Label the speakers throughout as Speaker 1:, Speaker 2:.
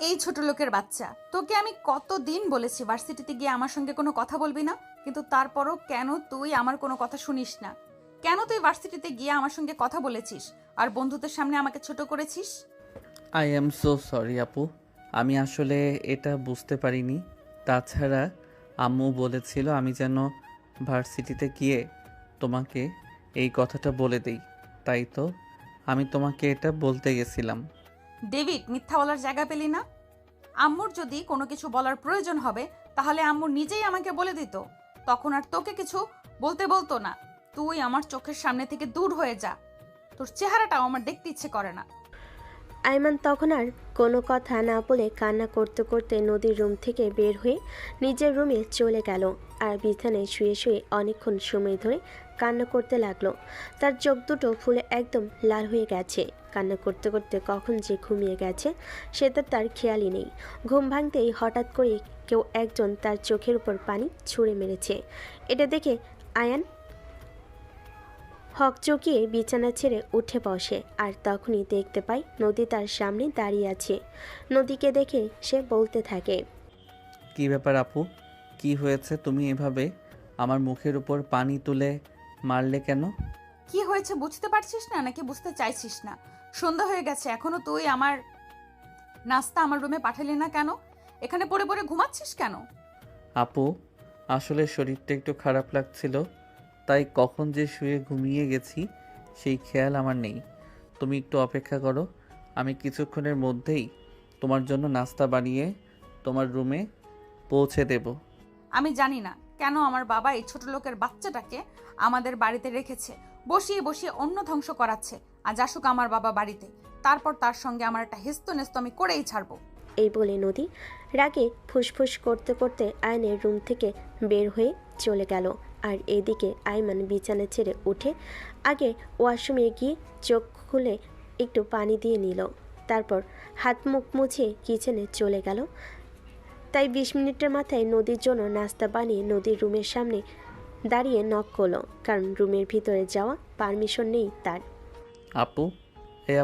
Speaker 1: এই ছোট লোকের বাচ্চা, তোকে আমি কতদিন বলেছি ভার্সিটিতে গিয়ে আমার সঙ্গে কোনো কথা বলবি না, কিন্তু তারপরও কেন তুই আমার কোনো কথা শুনিস না? কেন তুই ভার্সিটিতে গিয়ে আমার সঙ্গে কথা বলেছিস আর বন্ধুদের সামনে আমাকে ছোট করেছিস?
Speaker 2: আই অ্যাম সো সরি আপু, আমি আসলে এটা বুঝতে পারিনি। তাছাড়া আম্মু বলেছিল আমি যেন ভার্সিটিতে গিয়ে তোমাকে এই কথাটা বলে দেই, তাই তো আমি তোমাকে এটা বলতে গেছিলাম।
Speaker 1: ডেভিড, মিথ্যা বলার জায়গা পেলি না? আম্মুর যদি কোনো কিছু বলার প্রয়োজন হবে তাহলে আম্মু নিজেই আমাকে বলে দিত, তখন আর তোকে কিছু বলতে বলতো না। তুই আমার চোখের সামনে থেকে দূর হয়ে যা, তোর চেহারাটাও আমার দেখতে ইচ্ছে করে না।
Speaker 3: আয়মান তখন আর কোনো কথা না বলে কান্না করতে করতে নদীর রুম থেকে বের হয়ে নিজের রুমে চলে গেল। আর বিছানায় শুয়ে শুয়ে অনেকক্ষণ সময় ধরে কান্না করতে লাগলো। তার চোখ দুটো ফুলে একদম লাল হয়ে গেছে। কান্না করতে করতে কখন যে ঘুমিয়ে গেছে সেটা তার খেয়ালই নেই। ঘুম ভাঙতেই হঠাৎ করে কেউ একজন তার চোখের উপর পানি ছুঁড়ে মেরেছে। এটা দেখে আয়ান হকচকিয়ে বিছানা ছেড়ে উঠে বসে। আর তখনই দেখতে পাই নদী তার সামনে দাঁড়িয়ে আছে। নদীকে দেখে সে বলতে থাকে,
Speaker 2: কি ব্যাপার আপু, কি হয়েছে? তুমি এভাবে আমার মুখের উপর পানি তুলে মারলে কেন?
Speaker 1: কি হয়েছে বুঝতে পারছিস না নাকি বুঝতে চাইছিস না? সন্ধ্যা হয়ে গেছে, এখনো তুই আমার নাস্তা আমার রুমে পাঠালি না কেন? এখানে পড়ে পড়ে ঘুমাচ্ছিস কেন?
Speaker 2: আপু, আসলে শরীরটা একটু খারাপ লাগছিল, তাই কখন যে শুয়ে ঘুমিয়ে গেছি সেই খেয়াল আমার নেই। তুমি একটু অপেক্ষা করো, আমি কিছুক্ষণের মধ্যেই তোমার জন্য নাস্তা বানিয়ে তোমার রুমে পৌঁছে দেব।
Speaker 1: আমি জানি না কেন আমার বাবা এই ছোট লোকের বাচ্চাটাকে আমাদের বাড়িতে রেখেছে, বসিয়ে বসিয়ে অন্ন ধ্বংস করাচ্ছে। আজ আসুক আমার বাবা বাড়িতে, তারপর তার সঙ্গে আমার একটা হেস্তনেস্ত আমি করেই ছাড়বো।
Speaker 3: এই বলে নদী রাগে ফুসফুস করতে করতে আয়নের রুম থেকে বের হয়ে চলে গেল। আর এদিকে আয়মান বিছানা ছেড়ে উঠে আগে ওয়াশরুমে গিয়ে চোখ খুলে একটু পানি দিয়ে নিল। তারপর হাত মুখ মুছে কিচেনে চলে গেল। তাই 20 মিনিটের মাথায় নদীর জন্য নাস্তা বানিয়ে নদীর রুমের সামনে দাঁড়িয়ে নক করলো, কারণ রুমের ভিতরে যাওয়া পারমিশন নেই তার।
Speaker 2: আপু,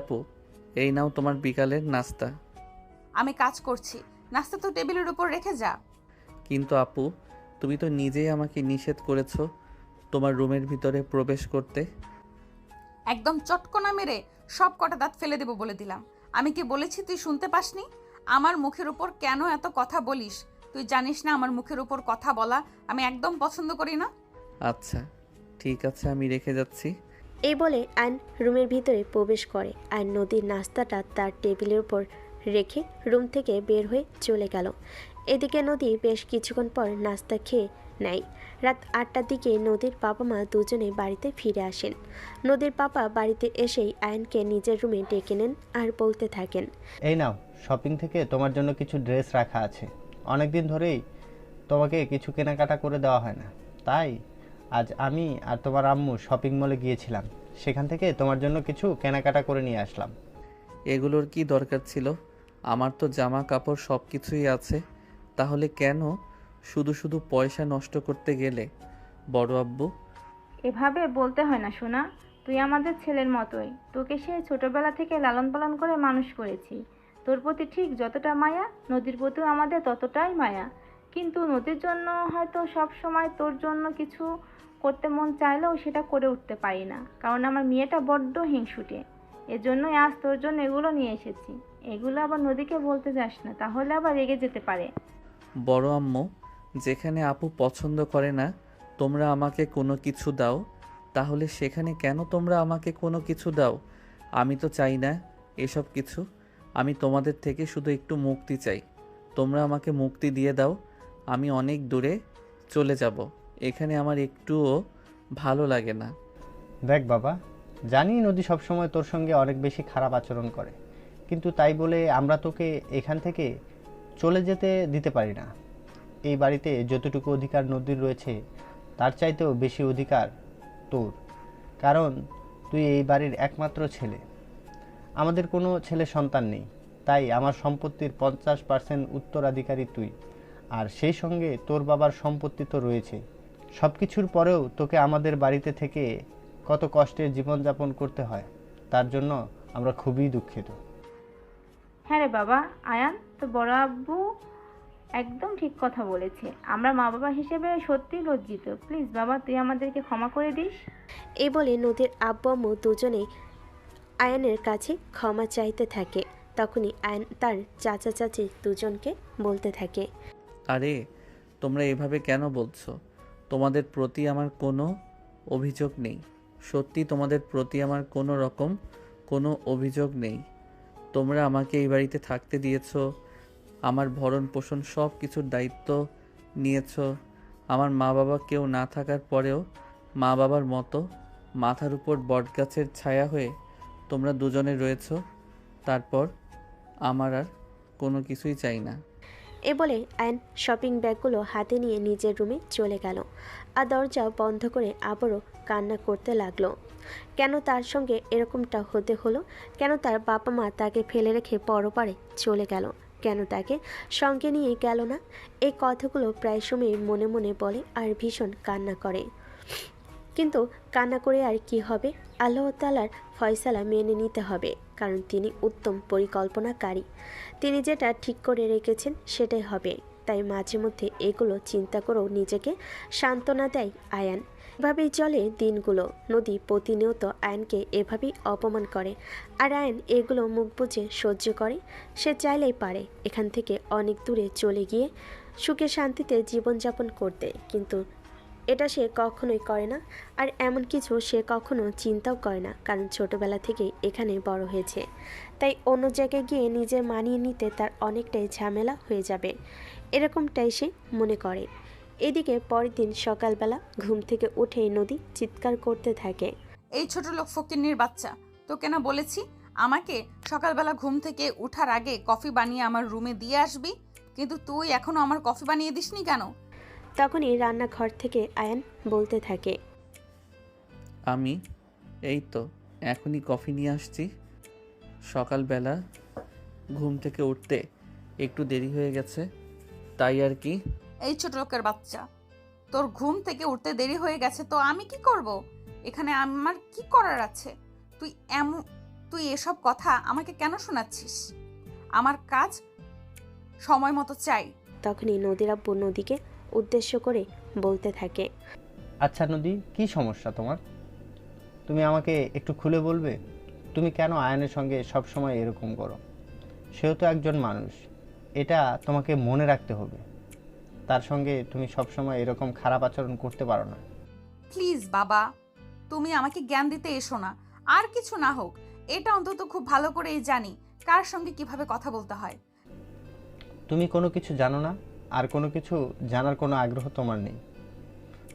Speaker 2: আপু, এই নাও তোমার বিকালের নাস্তা।
Speaker 1: আমি কাজ করছি, নাস্তা তো টেবিলের উপর রেখে যা।
Speaker 2: কিন্তু আপু, তুমি তো নিজেই আমাকে নিষেধ করেছো তোমার রুমের ভিতরে প্রবেশ করতে।
Speaker 1: একদম চটকনা মেরে সব কটা দাঁত ফেলে দেবো বলে দিলাম। আমি কি বলেছি তুই শুনতে পাসনি? আমার মুখের উপর কেন এত কথা বলিস? তুই জানিস না আমার মুখের উপর কথা বলা আমি একদম পছন্দ করি না।
Speaker 2: আচ্ছা, ঠিক আছে, আমি রেখে যাচ্ছি।
Speaker 3: এই বলে আয়ন রুমের ভিতরে প্রবেশ করে আর নদীর নাস্তাটা তার টেবিলের উপর রেখে রুম থেকে বের হয়ে চলে গেল। এদিকে নদী বেশ কিছুক্ষণ পর নাস্তা খেয়ে নেয়। রাত 8টার দিকে নদীর বাবা মা দুজনে বাড়িতে ফিরে আসেন। নদীর পাপা বাড়িতে এসেই আয়নকে নিজের রুমে ডেকে নেন আর বলতে থাকেন,
Speaker 4: এই নাও, শপিং থেকে তোমার জন্য কিছু ড্রেস রাখা আছে। অনেক দিন ধরেই তোমাকে কিছু কেনাকাটা করে দেওয়া হয় না, তাই আজ আমি আর তোমার আম্মু শপিং মলে গিয়েছিলাম, সেখান থেকে তোমার জন্য কিছু কেনাকাটা করে নিয়ে আসলাম।
Speaker 2: এগুলোর কি দরকার ছিল? আমার তো জামা কাপড় সব কিছুই আছে, তাহলে কেন শুধু শুধু পয়সা নষ্ট করতে গেলে বড় আব্বু?
Speaker 5: এভাবে বলতে হয় না সোনা, তুই আমাদের ছেলের মতোই, তোকে সেই ছোটবেলা থেকে লালন পালন করে মানুষ করেছি। তোর প্রতি ঠিক যতটা মায়া নদীর প্রতিও আমাদের ততটাই মায়া। কিন্তু নদীর জন্য হয়তো সব সময় তোর জন্য কিছু করতে মন চাইলেও সেটা করে উঠতে পারি না, কারণ আমার মেয়েটা বড্ড হিংসুটে। এজন্যই আজ তোর জন্য এগুলো নিয়ে এসেছি। এগুলো আবার নদীকে বলতে যাস না, তাহলে আবার রেগে যেতে পারে।
Speaker 2: বড় আম্মু, যেখানে আপু পছন্দ করে না তোমরা আমাকে কোনো কিছু দাও, তাহলে সেখানে কেন তোমরা আমাকে কোনো কিছু দাও? আমি তো চাই না এসব কিছু। আমি তোমাদের থেকে শুধু একটু মুক্তি চাই। তোমরা আমাকে মুক্তি দিয়ে দাও, আমি অনেক দূরে চলে যাব। এখানে আমার একটুও ভালো লাগে না।
Speaker 4: দেখ বাবা, জানি নদী সবসময় তোর সঙ্গে অনেক বেশি খারাপ আচরণ করে, কিন্তু তাই বলে আমরা তোকে এখান থেকে চলে যেতে দিতে পারি না। এই বাড়িতে যতটুকু অধিকার নদীর রয়েছে তার চাইতেও বেশি অধিকার তোর, কারণ তুই এই বাড়ির একমাত্র ছেলে। আমাদের কোনো ছেলে সন্তান নেই, তাই আমার সম্পত্তির 50% উত্তরাধিকারী তুই। আর সেই সঙ্গে তোর বাবার সম্পত্তি তো রয়েছে। সব কিছুর পরেও তোকে আমাদের বাড়িতে থেকে কত কষ্টের জীবনযাপন করতে হয়, তার জন্য আমরা খুবই দুঃখিত।
Speaker 5: হ্যাঁ রে বাবা, আয়ান তো বড় আব্বু একদম ঠিক কথা বলেছে। আমরা মা বাবা হিসেবে সত্যি লজ্জিত। প্লিজ বাবা, তুই আমাদেরকে ক্ষমা করে দিস।
Speaker 3: এই বলে নদীর আব্বু আম্মু দুজনেই আয়ানের কাছে ক্ষমা চাইতে থাকে। তখনই আয়ান তার চাচা চাচি দুজনকে বলতে থাকে,
Speaker 2: আরে তোমরা এভাবে কেন বলছো? তোমাদের প্রতি আমার কোনো অভিযোগ নেই। সত্যি তোমাদের প্রতি আমার কোনো রকম কোনো অভিযোগ নেই। তোমরা আমাকে এই বাড়িতে থাকতে দিয়েছো, আমার ভরণ পোষণ সব কিছুর দায়িত্ব নিয়েছো। আমার মা বাবা কেউ না থাকার পরেও মা বাবার মতো মাথার উপর বটগাছের ছায়া হয়ে তোমরা দুজনে রয়েছো। তারপর আমার আর কোনো কিছুই চাই না।
Speaker 3: এ বলে আয়ন শপিং ব্যাগগুলো হাতে নিয়ে নিজের রুমে চলে গেল আর দরজা বন্ধ করে আবারও কান্না করতে লাগলো। কেন তার সঙ্গে এরকমটা হতে হলো? কেন তার বাবা মা তাকে ফেলে রেখে পরপারে চলে গেল? কেন তাকে সঙ্গে নিয়ে গেল না? এই কথাগুলো প্রায় সময়ই মনে মনে বলে আর ভীষণ কান্না করে। কিন্তু কান্না করে আর কি হবে? আল্লাহ তাআলার ফয়সালা মেনে নিতে হবে, কারণ তিনি উত্তম পরিকল্পনাকারী। তিনি যেটা ঠিক করে রেখেছেন সেটাই হবে। তাই মাঝে মধ্যে এগুলো চিন্তা করেও নিজেকে সান্ত্বনা দেয় আয়ান। এভাবেই চলে দিনগুলো। নদী প্রতিনিয়ত আয়নকে এভাবেই অপমান করে, আর আয়ন এগুলো মুখ বুজে সহ্য করে। সে চাইলেই পারে এখান থেকে অনেক দূরে চলে গিয়ে সুখে শান্তিতে জীবনযাপন করতে, কিন্তু এটা সে কখনোই করে না। আর এমন কিছু সে কখনো চিন্তাও করে না, কারণ ছোটবেলা থেকেই এখানে বড় হয়েছে। তাই অন্য জায়গায় গিয়ে নিজে মানিয়ে নিতে তার অনেকটাই ঝামেলা হয়ে যাবে, এরকমটাই সে মনে করে। এদিকে পরের দিন সকালবেলা ঘুম থেকে উঠেই নদী চিৎকার করতে থাকে,
Speaker 1: এই ছোট লোক ফকিন্নির বাচ্চা, তোকে না বলেছি আমাকে সকালবেলা ঘুম থেকে উঠার আগে কফি বানিয়ে আমার রুমে দিয়ে আসবি, কিন্তু তুই এখনো আমার কফি বানিয়ে দিসনি কেন?
Speaker 3: তখনই রান্নাঘর থেকে আয়ান বলতে থাকে,
Speaker 2: আমি এই তো এখনই কফি নিয়ে আসছি। সকালবেলা ঘুম থেকে উঠতে একটু দেরি হয়ে গেছে, তাই আর কি।
Speaker 1: এই ছোট লোকের বাচ্চা, তোর ঘুম থেকে উঠতে দেরি হয়ে গেছে তো আমি কি করব? এখানে আমার কি করার আছে? তুই এসব কথা আমাকে কেন শোনাচ্ছিস? আমার কাজ সময় মতো চাই।
Speaker 3: তখনই নদীর আব্বু নদীকে উদ্দেশ্য করে বলতে থাকে,
Speaker 4: আচ্ছা নদী, কি সমস্যা তোমার? তুমি আমাকে একটু খুলে বলবে? তুমি কেন আয়নের সঙ্গে সব সময় এরকম করো? সেও তো একজন মানুষ, এটা তোমাকে মনে রাখতে হবে। তার সঙ্গে তুমি সব সময় এরকম খারাপ আচরণ করতে পারো না।
Speaker 1: প্লিজ বাবা, তুমি আমাকে জ্ঞান দিতে এসো না। আর কিছু না হোক, এটা অন্তত খুব ভালো করেই জানি কার সঙ্গে কিভাবে কথা বলতে হয়।
Speaker 4: তুমি কোনো কিছু জানো না, আর কোনো কিছু জানার কোনো আগ্রহ তোমার নেই।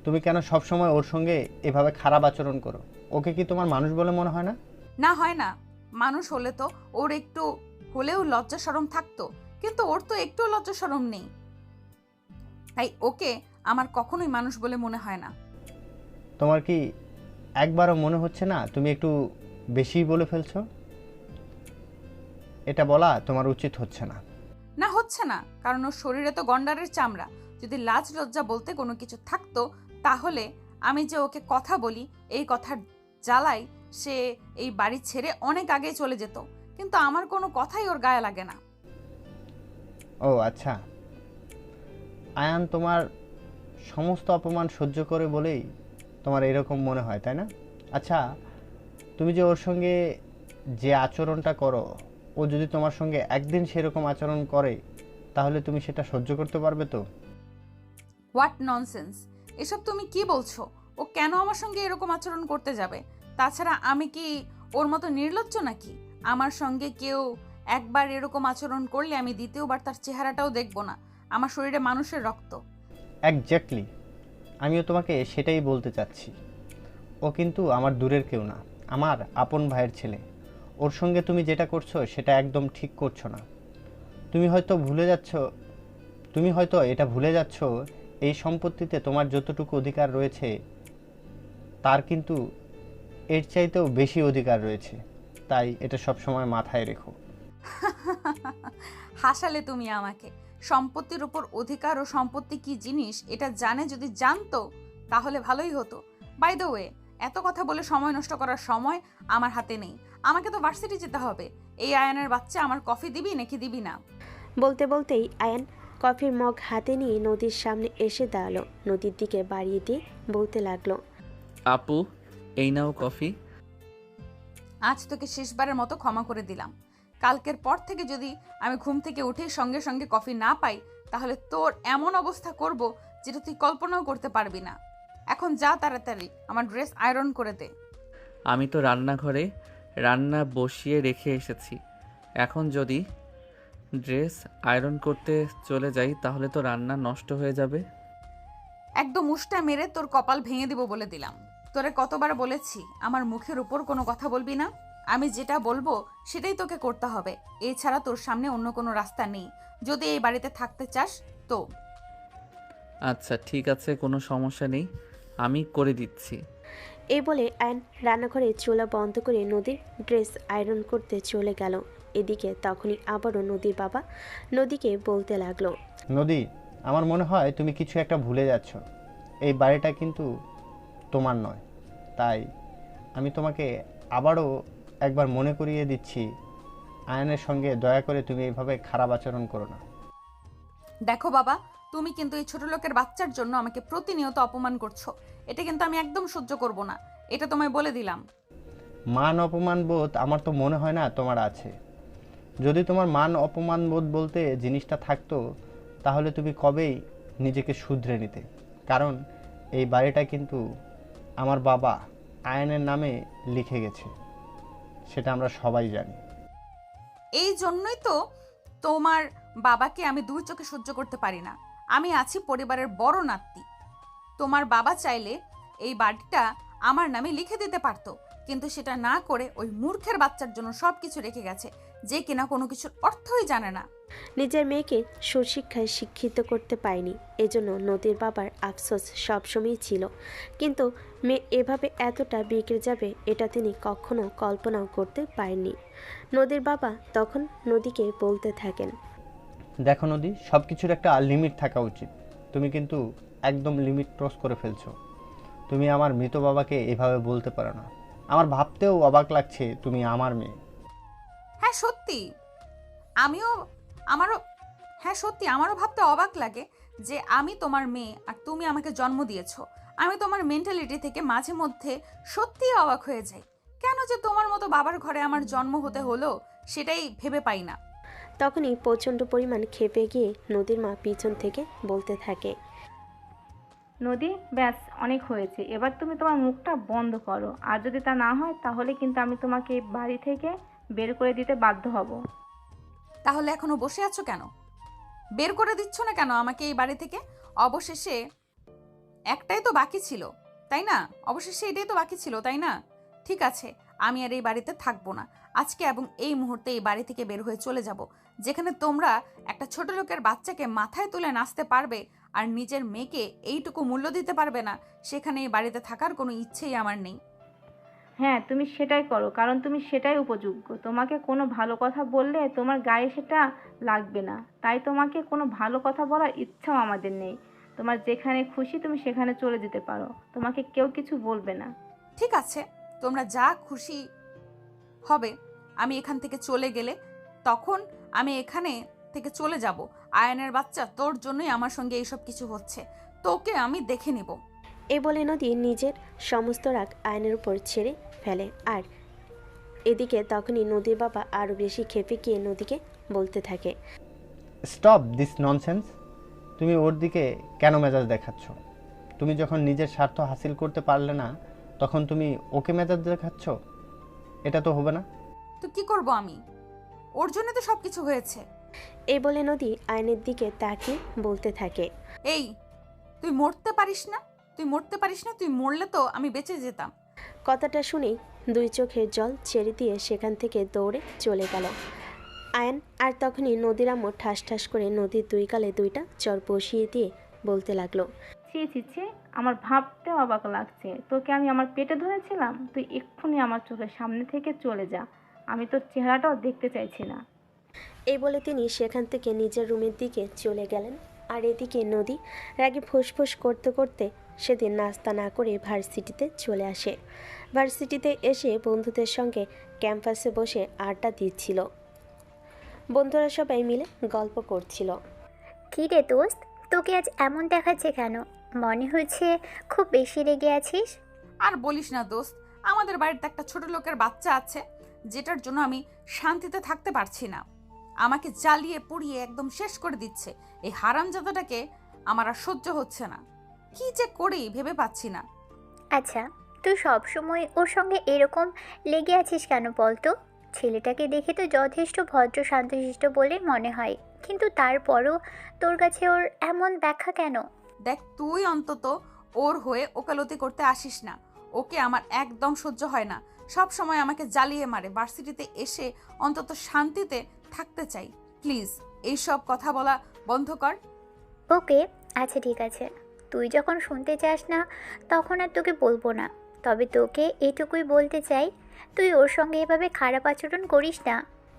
Speaker 4: তুমি কেন সব সময় ওর সঙ্গে এভাবে খারাপ আচরণ করো? ওকে কি তোমার মানুষ বলে মনে হয় না?
Speaker 1: না হয় না, মানুষ হলে তো ওর একটু হলেও লজ্জা শরম থাকতো, কিন্তু ওর তো একটু লজ্জা শরম নেই। তাই ওকে আমার কখনোই মানুষ বলে মনে হয় না।
Speaker 4: তোমার কি একবারও মনে হচ্ছে না তুমি একটু বেশি বলে ফেলছো? এটা বলা তোমার উচিত হচ্ছে না।
Speaker 1: না হচ্ছে না, কারণ ওর শরীরে তো গন্ডারের চামড়া। যদি লাজ লজ্জা বলতে কোনো কিছু থাকতো, তাহলে আমি যে ওকে কথা বলি এই কথার জ্বালায় সে এই বাড়ি ছেড়ে অনেক আগে চলে যেত, কিন্তু আমার কোনো কথাই ওর গায়ে লাগে না।
Speaker 4: ও আচ্ছা, আয়ান তোমার সমস্ত অপমান সহ্য করে বলেই তোমার এরকম মনে হয়, তাই না? আচ্ছা, তুমি যে ওর সঙ্গে যে আচরণটা করো, ও যদি তোমার সঙ্গে একদিন সেরকম আচরণ করে, তাহলে তুমি সেটা সহ্য করতে পারবে তো?
Speaker 1: হোয়াট ননসেন্স, এসব তুমি কি বলছো? ও কেন আমার সঙ্গে এরকম আচরণ করতে যাবে? তাছাড়া আমি কি ওর মতো নির্লজ্জ নাকি? আমার সঙ্গে কেউ একবার এরকম আচরণ করলে আমি দ্বিতীয়বার তার চেহারাটাও দেখবো না। আমার শরীরে মানুষের রক্ত।
Speaker 4: এক্স্যাক্টলি, আমিও তোমাকে সেটাই বলতে চাচ্ছি। ও কিন্তু আমার দূরের কেউ না, আমার আপন ভাইয়ের ছেলে। ওর সঙ্গে তুমি যেটা করছো সেটা একদম ঠিক করছো না। তুমি হয়তো এটা ভুলে যাচ্ছ, এই সম্পত্তিতে তোমার যতটুকু অধিকার রয়েছে তার কিন্তু এর চাইতেও বেশি অধিকার রয়েছে। তাই এটা সবসময় মাথায় রেখো।
Speaker 1: হাসালে তুমি আমাকে। সম্পত্তির উপর অধিকার ও সম্পত্তি কি জিনিস এটা যদি জানতো তাহলে ভালোই হতো। বাই দ্য ওয়ে, এত কথা বলে সময় নষ্ট করার সময় আমার হাতে নেই। আমাকে তো ভার্সিটি যেতে হবে। এই আয়ানের বাচ্চা আমার কফি দিবি নাকি দিবি না?
Speaker 3: বলতে বলতেই আয়ান কফির মগ হাতে নিয়ে নদীর সামনে এসে দাঁড়ালো। নদীর দিকে বাড়িয়ে দিয়ে বলতে লাগলো,
Speaker 2: আপু, এই নাও কফি।
Speaker 1: আজ তোকে শেষবারের মতো ক্ষমা করে দিলাম। কালকের পর থেকে যদি আমি ঘুম থেকে উঠে সঙ্গে সঙ্গে কফি না পাই, তাহলে তোর এমন অবস্থা করব যেটা তুই কল্পনাও করতে পারবি না। এখন যা, তাড়াতাড়ি আমার ড্রেস আয়রন করে দে।
Speaker 2: আমি তো রান্নাঘরে রান্না বসিয়ে রেখে এসেছি। এখন যদি ড্রেস আয়রন করতে চলে যাই তাহলে তো রান্না নষ্ট হয়ে যাবে।
Speaker 1: একদম মুষ্টা মেরে তোর কপাল ভেঙে দিব বলে দিলাম। তোরে কতবার বলেছি আমার মুখের উপর কোনো কথা বলবি না। আমি যেটা বলবো সেটাই তোকে করতে হবে। এছাড়া তোর সামনে অন্য কোনো রাস্তা নেই। যদি এই বাড়িতে থাকতে চাস তো।
Speaker 2: আচ্ছা ঠিক আছে, কোনো সমস্যা নেই, আমি করে দিচ্ছি।
Speaker 3: এই বলে আয়ন রান্নাঘরে চুলা বন্ধ করে নদীর ড্রেস আয়রন করতে চলে গেল। এদিকে তখনই আবারও নদীর বাবা নদীকে বলতে লাগলো,
Speaker 4: নদী, আমার মনে হয় তুমি কিছু একটা ভুলে যাচ্ছ। এই বাড়িটা কিন্তু তোমার নয়। তাই আমি তোমাকে আবারও একবার মনে করিয়ে দিচ্ছি, আয়নের সঙ্গে দয়া করে তুমি এইভাবে খারাপ আচরণ করো না।
Speaker 1: দেখো বাবা, তুমি কিন্তু এই ছোট লোকের বাচ্চার জন্য আমাকে প্রতিনিয়ত অপমান করছো। এটা কিন্তু আমি একদম সহ্য করব না। এটা তোমায় বলে দিলাম।
Speaker 4: মান অপমান বোধ আমার তো মনে হয় না তোমার আছে। যদি তোমার মান অপমান বোধ বলতে জিনিসটা থাকতো, তাহলে তুমি কবেই নিজেকে শুধরে নিতে। কারণ এই বাড়িটা কিন্তু আমার বাবা আয়নের নামে লিখে গেছে, সেটা আমরা সবাই জানি।
Speaker 1: এই জন্যই তো তোমার বাবাকে আমি দুই চোখে সহ্য করতে পারি না। আমি আছি পরিবারের বড় নাতি। তোমার বাবা চাইলে এই বাড়িটা আমার নামে লিখে দিতে পারতো, কিন্তু সেটা না করে ওই মূর্খের বাচ্চার জন্য সবকিছু রেখে গেছে, যে কিনা কোনো কিছুর অর্থই জানে না।
Speaker 3: নিজের মেয়েকে সুশিক্ষায় শিক্ষিত করতে পারেনি, এজন্য নদীর বাবার আফসোস সবসময়ই ছিল। কিন্তু মেয়ে এভাবে এতটা বিগড়ে যাবে এটা তিনি কখনো কল্পনাও করতে পারেননি। নদীর বাবা তখন নদীকে বলতে থাকেন,
Speaker 4: দেখো নদী, সব কিছুর একটা লিমিট থাকা উচিত। তুমি কিন্তু একদম লিমিট ক্রস করে ফেলছো। তুমি আমার মৃত বাবাকে এভাবে বলতে পারো না। আমার ভাবতেও অবাক লাগছে তুমি আমার মেয়ে।
Speaker 1: হ্যাঁ সত্যি, আমারও হ্যাঁ সত্যি আমারও ভাবতে অবাক লাগে যে আমি তোমার মেয়ে আর তুমি আমাকে জন্ম দিয়েছো। আমি তোমার মেন্টালিটি থেকে মাঝে মধ্যে সত্যিই অবাক হয়ে যাই। কেন যে তোমার মতো বাবার ঘরে আমার জন্ম হতে হলো সেটাই ভেবে পাই না।
Speaker 3: তখনই প্রচণ্ড পরিমাণ ক্ষেপে গিয়ে নদীর মা পিছন থেকে বলতে থাকে,
Speaker 5: নদী, ব্যাস অনেক হয়েছে, এবার তুমি তোমার মুখটা বন্ধ করো। আর যদি তা না হয় তাহলে কিন্তু আমি তোমাকে এই বাড়ি থেকে বের করে দিতে বাধ্য হব।
Speaker 1: তাহলে এখনো বসে আছো কেন? বের করে দিচ্ছ না কেন আমাকে এই বাড়ি থেকে? অবশেষে একটাই তো বাকি ছিল, তাই না? অবশেষে এটাই তো বাকি ছিল, তাই না? ঠিক আছে, আমি আর এই বাড়িতে থাকবো না। আজকে এবং এই মুহূর্তে এই বাড়ি থেকে বের হয়ে চলে যাব। যেখানে তোমরা একটা ছোট লোকের বাচ্চাকে মাথায় তুলে নাচতে পারবে আর নিজের মেয়েকে এইটুকু মূল্য দিতে পারবে না, সেখানে এই বাড়িতে থাকার কোনো ইচ্ছেই আমার নেই।
Speaker 5: হ্যাঁ, তুমি সেটাই করো, কারণ তুমি সেটাই উপযোগ্য। তোমাকে কোনো ভালো কথা বললে তোমার গায়ে সেটা লাগবে না, তাই তোমাকে কোনো ভালো কথা বলার ইচ্ছাও আমাদের নেই। তোমার যেখানে খুশি তুমি সেখানে চলে যেতে পারো, তোমাকে কেউ কিছু বলবে না।
Speaker 1: ঠিক আছে, তোমরা যা খুশি হবে। আমি এখান থেকে চলে গেলে তখন আমি এখানে থেকে চলে যাব। আয়নের বাচ্চা, তোর জন্যই আমার সঙ্গে এইসব কিছু হচ্ছে। তোকে আমি দেখে নেব।
Speaker 3: এ বলে নদী নিজের সমস্ত রাগ আয়নের উপর ছেড়ে ফেলে। আর এদিকে তখনই নদীর বাবা আরও বেশি ক্ষেপে গিয়ে নদীকে বলতে থাকে,
Speaker 4: স্টপ দিস ননসেন্স। তুমি ওর দিকে কেন মেজাজ দেখাচ্ছ? তুমি যখন নিজের স্বার্থ হাসিল করতে পারলে না, তখন তুমি ওকে মেজাজ দেখাচ্ছ? এটা তো হবে না।
Speaker 1: তো কি করব আমি? ওর জন্য তো সবকিছু হয়েছে।
Speaker 3: এই বলে নদী আয়নের দিকে তাকিয়ে বলতে থাকে,
Speaker 1: এই, তুই মরতে পারিস না? তুই মরতে পারিস না? তুই মরলে তো আমি বেঁচে যেতাম।
Speaker 3: কথাটা শুনেই দুই চোখের জল ছেড়ে দিয়ে সেখান থেকে দৌড়ে চলে গেল আয়ন। আর তখনই নদীর আম্মু ঠাস ঠাস করে নদীর দুই গালে দুইটা চর বসিয়ে দিয়ে বলতে লাগলো,
Speaker 5: ছি ছি ছি, আমার ভাবতে অবাক লাগছে। তোকে আমি আমার পেটে ধরেছিলাম? তুই এক্ষুনি আমার চোখের সামনে থেকে চলে যা, আমি তোর চেহারাটাও দেখতে চাইছি না।
Speaker 3: এই বলে তিনি সেখান থেকে নিজের রুমের দিকে চলে গেলেন। আর এদিকে নদী রাগে ফুসফুস করতে করতে সেদিন নাস্তা না করে ভার্সিটিতে চলে আসে। ভার্সিটিতে এসে বন্ধুদের সঙ্গে ক্যাম্পাসে বসে আড্ডা দিচ্ছিল। বন্ধুরা সবাই মিলে গল্প করছিল।
Speaker 6: কী রে দোস্ত, তোকে আজ এমন দেখাচ্ছে কেন? মনে হচ্ছে খুব বেশি রেগে আছিস।
Speaker 1: আর বলিস না দোস্ত, আমাদের বাড়িতে একটা ছোট লোকের বাচ্চা আছে, যেটার জন্য আমি শান্তিতে থাকতে পারছি না। আমাকে জ্বালিয়ে পুড়িয়ে একদম শেষ করে দিচ্ছে। এই হারামজাদাটাকে আমার আর সহ্য হচ্ছে না। কি যে করি ভেবে পাচ্ছি না।
Speaker 6: আচ্ছা, তুই সবসময় ওর সঙ্গে এরকম লেগে আছিস কেন বলতো? ছেলেটাকে দেখে তো যথেষ্ট ভদ্র শান্তশিষ্ট বলেই মনে হয়, কিন্তু তারপরও তোর কাছে ওর এমন ব্যাখ্যা কেন?
Speaker 1: দেখ, তুই অন্তত ওর হয়ে ওকালতি করতে আসিস না। ওকে আমার একদম সহ্য হয় না। সব সময় আমাকে জ্বালিয়ে মারে। ভার্সিটিতে এসে অন্তত শান্তিতে থাকতে চাই। প্লিজ এইসব কথা বলা বন্ধ কর।
Speaker 6: ওকে, আচ্ছা ঠিক আছে, তুই যখন শুনতে চাস না তখন আর তোকে বলবো না। তবে তোকে এটুকুই বলতে চাই, তুই ওর সঙ্গে এভাবে খারাপ আচরণ করিস না।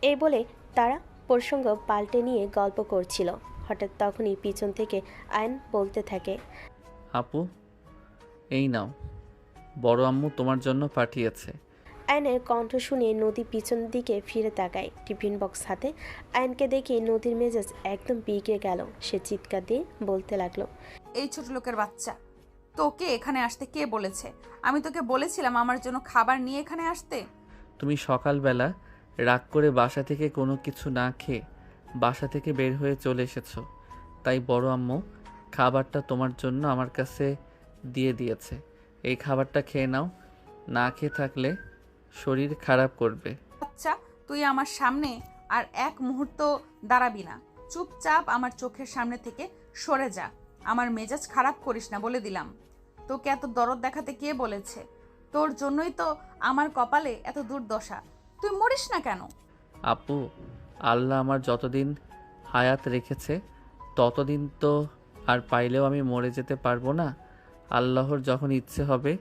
Speaker 3: এই বলে তারা প্রসঙ্গ পাল্টে নিয়ে গল্প করছিল। হঠাৎ তখনই পিছন থেকে আয়ন বলতে থাকে,
Speaker 2: আপু, এই নাও, বড় আম্মু তোমার জন্য পাঠিয়েছে।
Speaker 3: আয়নের কণ্ঠ শুনে নদী পিছন দিকে ফিরে তাকায়। টিফিন বক্স হাতে আয়নকে দেখে নদীর মেজাজ একদম বিগড়ে গেল। সে চিৎকার দিয়ে বলতে লাগলো,
Speaker 1: এই ছোট লোকের বাচ্চা, তোকে এখানে আসতে কে বলেছে? আমি তোকে বলেছিলাম আমার জন্য খাবার নিয়ে এখানে আসতে।
Speaker 2: তুমি সকালবেলা রাগ করে বাসা থেকে কোনো কিছু না খেয়ে বাসা থেকে বের হয়ে চলে এসেছো, তাই বড় আম্মু খাবারটা তোমার জন্য আমার কাছে দিয়ে দিয়েছে। এই খাবারটা খেয়ে নাও, না খেয়ে থাকলে শরীর খারাপ করবে।
Speaker 1: বাচ্চা, তুই আমার সামনে আর এক মুহূর্ত দাঁড়াবি না। চুপচাপ আমার চোখের সামনে থেকে সরে যা। আমার মেজাজ খারাপ করিস না বলে দিলাম। তোকে এত দরদ দেখাতে কে বলেছে? তোর জন্যই তো আমার কপালে এত দুর্দশা। তুই মরিস না কেন?
Speaker 2: আপু, আল্লাহ আমার যতদিন হায়াত রেখেছে ততদিন তো আর পাইলেও আমি মরে যেতে পারবো না। আল্লাহর যখন ইচ্ছে হবে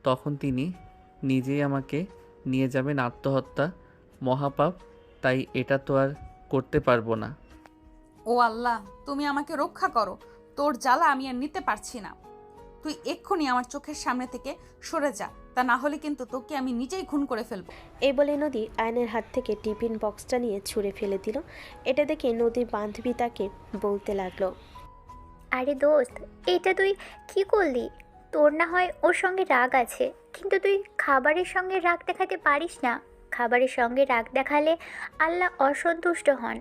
Speaker 2: তখন তিনি নিজেই আমাকে নিয়ে যাবেন আত্মহত্যা মহাপাপ, তাই এটা তো আর করতে পারবো না।
Speaker 1: ও আল্লাহ, তুমি আমাকে রক্ষা করো। তোর জ্বালা আমি আর নিতে পারছি না। তুই এক্ষুনি আমার চোখের সামনে থেকে সরে যা, তা না হলে কিন্তু তোকে আমি নিজেই খুন করে ফেলবো।
Speaker 3: এই বলে নদী আয়নের হাত থেকে টিফিন বক্সটা নিয়ে ছুঁড়ে ফেলে দিল। এটা দেখে নদীর বান্ধবী তাকে বলতে লাগলো,
Speaker 6: আরে দোস্ত, এটা তুই কি করলি? তোর না হয় ওর সঙ্গে রাগ আছে, কিন্তু তুই খাবারের সঙ্গে রাগ দেখাতে পারিস না। খাবারের সঙ্গে রাগ দেখালে আল্লাহ অসন্তুষ্ট হন।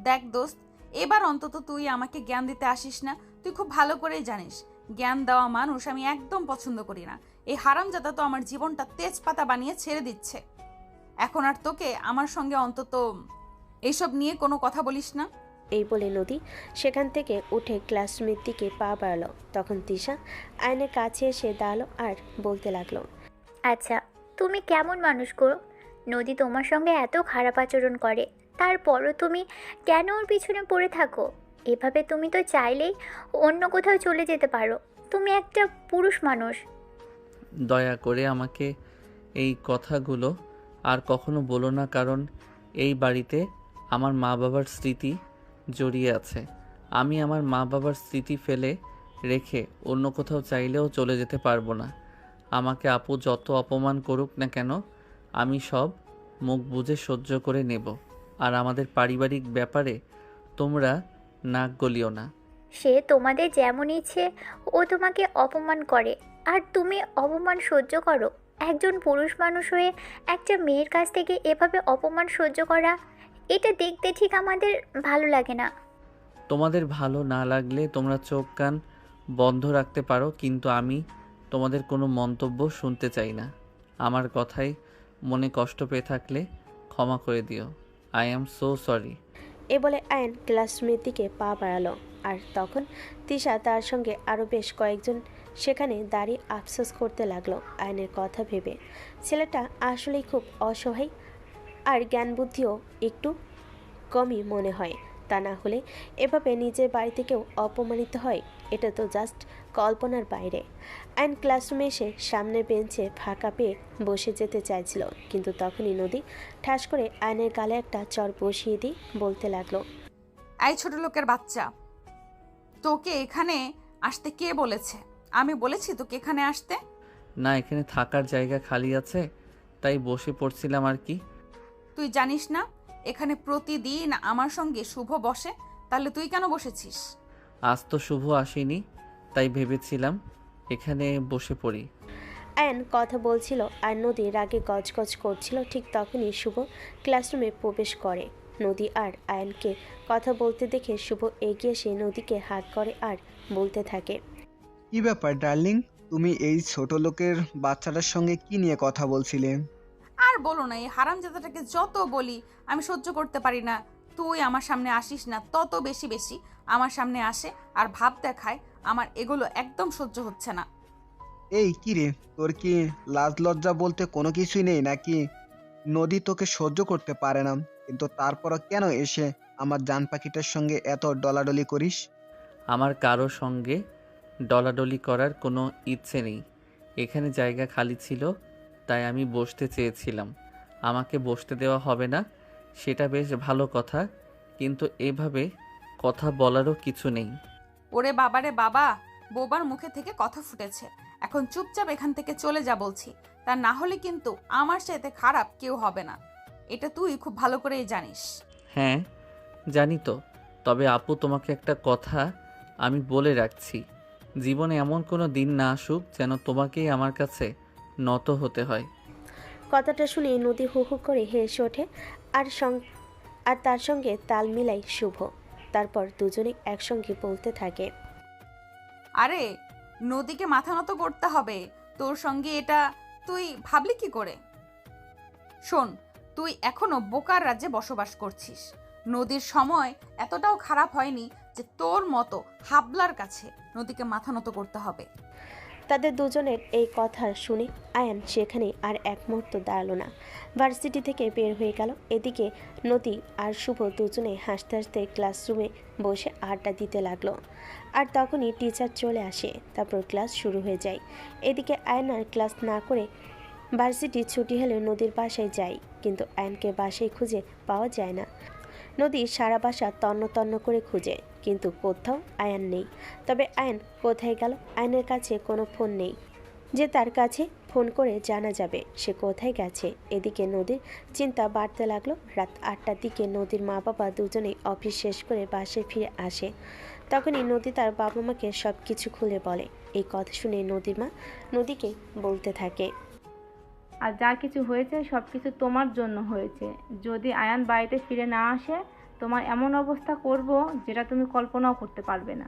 Speaker 1: দেখ দোস্ত, এবার অন্তত তুই আমাকে জ্ঞান দিতে আসিস না। তুই খুব ভালো করেই জানিস জ্ঞান দেওয়া মানুষ আমি একদম পছন্দ করি না। এই হারামজাদা তো আমার জীবনটা তেজপাতা বানিয়ে ছেড়ে দিচ্ছে। এখন আর তোকে আমার সঙ্গে অন্তত এইসব নিয়ে কোনো কথা বলিস না।
Speaker 3: এই বলে নদী সেখান থেকে উঠে ক্লাসরুমের দিকে পা বাড়ালো। তখন তিশা আয়নের কাছে এসে দাঁড়ালো আর বলতে লাগলো,
Speaker 6: আচ্ছা, তুমি কেমন মানুষ গো? নদী তোমার সঙ্গে এত খারাপ আচরণ করে, তারপরও তুমি কেন ওর পিছনে পড়ে থাকো? এভাবে তুমি তো চাইলেই অন্য কোথাও চলে যেতে পারো। তুমি একটা পুরুষ মানুষ।
Speaker 2: দয়া করে আমাকে এই কথাগুলো আর কখনো বলো না, কারণ এই বাড়িতে আমার মা বাবার স্মৃতি জড়িয়ে আছে। আমি আমার মা বাবার স্মৃতি ফেলে রেখে অন্য কোথাও চাইলেও চলে যেতে পারবো না। আমাকে আপু যত অপমান করুক না কেন, আমি সব মুখ বুজে সহ্য করে নেব। আর আমাদের পারিবারিক ব্যাপারে তোমরা নাক গলিও না।
Speaker 6: সে তোমাদের যেমন ইচ্ছে ও তোমাকে অপমান করে, আর তুমি অপমান সহ্য করো। একজন পুরুষ মানুষ হয়ে একটা মেয়ের কাছ থেকে এভাবে অপমান সহ্য করা, এটা দেখতে ঠিক আমাদের ভালো লাগে না।
Speaker 2: তোমাদের ভালো না লাগলে তোমরা চোখ কান বন্ধ রাখতে পারো, কিন্তু আমি তোমাদের কোনো মন্তব্য শুনতে চাই না। আমার কথায় মনে কষ্ট পেয়ে থাকলে ক্ষমা করে দিও। I am so sorry.
Speaker 3: এ বলে আয়ন ক্লাসরুমের দিকে পা বাড়ালো। আর তখন তিশা তার সঙ্গে আরও বেশ কয়েকজন সেখানে দাঁড়িয়ে আফসোস করতে লাগলো আয়নের কথা ভেবে। ছেলেটা আসলেই খুব অসহায়, আর জ্ঞান বুদ্ধিও একটু কমই মনে হয়। তা না হলে এভাবে নিজের বাড়িতে কেউ অপমানিত হয়, এটা তো জাস্ট কল্পনার বাইরে। আয়ন ক্লাসরুমে এসে সামনের বেঞ্চে ফাঁকা পেয়ে বসে যেতে চাইছিল, কিন্তু তখনই নদী ঠাস করে আয়নের গালে একটা চর বসিয়ে দিয়ে বলতে লাগলো,
Speaker 1: এই ছোট লোকের বাচ্চা, তোকে এখানে আসতে কে বলেছে? আমি বলেছি তোকে এখানে আসতে?
Speaker 2: না এখানে থাকার জায়গা খালি আছে, তাই বসে পড়ছিলাম আর কি।
Speaker 1: তুই জানিস না এখানে প্রতিদিন আমার সঙ্গে শুভ বসে, তাহলে তুই কেন বসেছিস?
Speaker 2: আজ তো শুভ আসেনি, তাই ভেবেছিলাম এখানে বসে পড়ি।
Speaker 3: আয়ান কথা বলছিল আর নদী রাগে গজগজ করছিল। ঠিক তখনই শুভ ক্লাসরুমে প্রবেশ করে। নদী আর আয়ানকে কথা বলতে দেখে শুভ এগিয়ে এসে নদীকে হাত করে আর বলতে থাকে,
Speaker 7: কি ব্যাপার ডার্লিং, তুমি এই ছোট লোকের বাচ্চাটার সঙ্গে কি নিয়ে কথা বলছিলে?
Speaker 1: আর বলো না, এই হারামজাদাটাকে যত বলি আমি সহ্য করতে পারি না। তুই আমার সামনে আসিস না, তত বেশি বেশি আমার সামনে আসে আর ভাব দেখায়। আমার এগুলো একদম সহ্য হচ্ছে না।
Speaker 7: এই কি রে, তোর কি লাজ লজ্জা বলতে কোনো কিছুই নেই নাকি? নদী তোকে সহ্য করতে পারে না, কিন্তু তারপরও কেন এসে আমার জান পাখিটার সঙ্গে এত ডলাডলি করিস?
Speaker 2: আমার কারো সঙ্গে ডলাডলি করার কোনো ইচ্ছে নেই। এখানে জায়গা খালি ছিল, তাই আমি বসতে চেয়েছিলাম। আমাকে বসতে দেওয়া হবে না, সেটা বেশ ভালো কথা, কিন্তু এভাবে কথা বলারও কিছু নেই।
Speaker 1: ওরে বাবারে বাবা, বোবার মুখে থেকে কথা ফুটেছে। এখন চুপচাপ এখান থেকে চলে যা বলছি, তা না হলে কিন্তু আমার সাথে খারাপ কেউ হবে না। এটা তুই খুব ভালো করেই জানিস।
Speaker 2: হ্যাঁ জানি তো, তবে আপু তোমাকে একটা কথা আমি বলে রাখছি, জীবনে এমন কোনো দিন না আসুক যেন তোমাকেই আমার কাছে নত হতে হয়।
Speaker 3: কথাটা শুনে নদী হু হু করে হেসে ওঠে আর আর তার সঙ্গে তাল মিলাই শুভ। তারপর দুজনে একসঙ্গে বলতে থাকে,
Speaker 1: আরে নদীকে মাথা নত করতে হবে, তোর সঙ্গে এটা তুই ভাবলি কি করে? শোন, তুই এখনো বোকার রাজ্যে বসবাস করছিস। নদীর সময় এতটাও খারাপ হয়নি যে তোর মতো হাবলার কাছে নদীকে মাথা নত করতে হবে।
Speaker 3: তাদের দুজনের এই কথা শুনে আয়ান সেখানে আর এক মুহূর্ত দাঁড়ালো না, ভার্সিটি থেকে বের হয়ে গেল। এদিকে নদী আর শুভ দুজনে হাসতে হাসতে ক্লাসরুমে বসে আড্ডা দিতে লাগলো। আর তখনই টিচার চলে আসে, তারপর ক্লাস শুরু হয়ে যায়। এদিকে আয়ান আর ক্লাস না করে ভার্সিটি ছুটি হলে নদীর বাসায় যায়, কিন্তু আয়ানকে বাসায় খুঁজে পাওয়া যায় না। নদী সারা বাসা তন্ন তন্ন করে খুঁজে, কিন্তু কোথাও আয়ান নেই। তবে আয়ান কোথায় গেল? আয়ানের কাছে কোনো ফোন নেই যে তার কাছে ফোন করে জানা যাবে সে কোথায় গেছে। এদিকে নদীর চিন্তা বাড়তে লাগলো। রাত 8টার দিকে নদীর মা বাবা দুজনেই অফিস শেষ করে বাসায় ফিরে আসে। তখনই নদী তার বাবা মাকে সব কিছু খুলে বলে। এই কথা শুনে নদীর মা নদীকে বলতে থাকে,
Speaker 5: আর যা কিছু হয়েছে সব কিছু তোমার জন্য হয়েছে। যদি আয়ান বাড়িতে ফিরে না আসে, তোমার এমন অবস্থা করব যেটা তুমি কল্পনাও করতে পারবে না।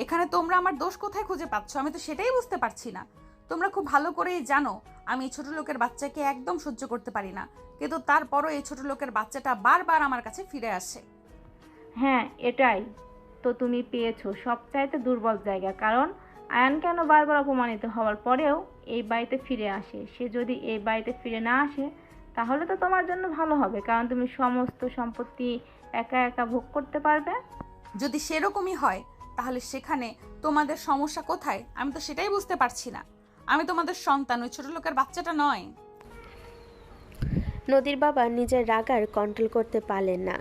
Speaker 1: এখানে তোমরা আমার দোষ কোথায় খুঁজে পাচ্ছ? আমি তো সেটাই বুঝতে পারছি না। তোমরা খুব ভালো করেই জানো আমি এই ছোট লোকের বাচ্চাকে একদম সহ্য করতে পারি না, কিন্তু তারপরও এই ছোট লোকের বাচ্চাটা বারবার আমার কাছে ফিরে আসে।
Speaker 5: হ্যাঁ, এটাই তো তুমি পেয়েছো সবচাইতে দুর্বল জায়গা। কারণ আয়ান কেন বারবার অপমানিত হওয়ার পরেও এই বাড়িতে ফিরে আসে? সে যদি এই বাড়িতে ফিরে না আসে তাহলে তো তোমার জন্য ভালো হবে, কারণ তুমি সমস্ত সম্পত্তি একা একা ভোগ করতে পারবে।
Speaker 1: যদি সেরকমই হয় তাহলে সেখানে তোমাদের সমস্যা কোথায়? আমি তো সেটাই বুঝতে পারছি না। আমি তোমাদের সন্তান, ওই ছোট লোকের বাচ্চাটা নয়।
Speaker 3: নদীর বাবা নিজের রাগ আর কন্ট্রোল করতে পারলেন না।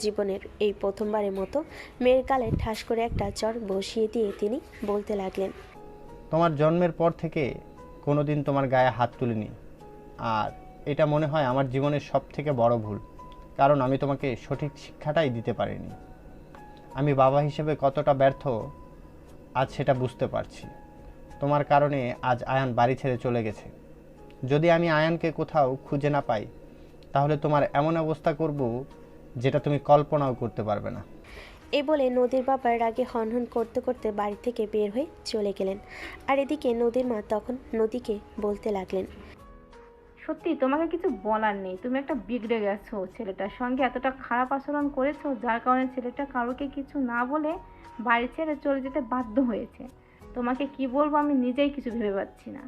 Speaker 3: জীবনের এই প্রথমবারের মতো মেয়ের গালে ঠাস করে একটা চড় বসিয়ে দিয়ে তিনি বলতে লাগলেন,
Speaker 4: তোমার জন্মের পর থেকে কোনোদিন তোমার গায়ে হাত তুলিনি, আর এটা মনে হয় আমার জীবনের সবথেকে বড় ভুল, কারণ আমি তোমাকে সঠিক শিক্ষাটাই দিতে পারিনি। আমি বাবা হিসেবে কতটা ব্যর্থ আজ সেটা বুঝতে পারছি। তোমার কারণে আজ আয়ান বাড়ি ছেড়ে চলে গেছে। যদি আমি আয়ানকে কোথাও খুঁজে না পাই তাহলে তোমার এমন অবস্থা করব যেটা তুমি কল্পনাও করতে পারবে না।
Speaker 3: এই বলে নদীর বাবার রাগে হনহন করতে করতে বাড়ি থেকে বের হয়ে চলে গেলেন। আর এদিকে নদীর মা তখন নদীকে বলতে লাগলেন,
Speaker 5: সত্যি তোমাকে কিছু বলার নেই, তুমি একটা বিগড়ে গেছো। ছেলেটার সঙ্গে এতটা খারাপ আচরণ করেছো যার কারণে ছেলেটা কারোকে কিছু না বলে বাড়ি ছেড়ে চলে যেতে বাধ্য হয়েছে। তোমাকে কি বলবো আমি নিজেই কিছু ভেবে পাচ্ছি না।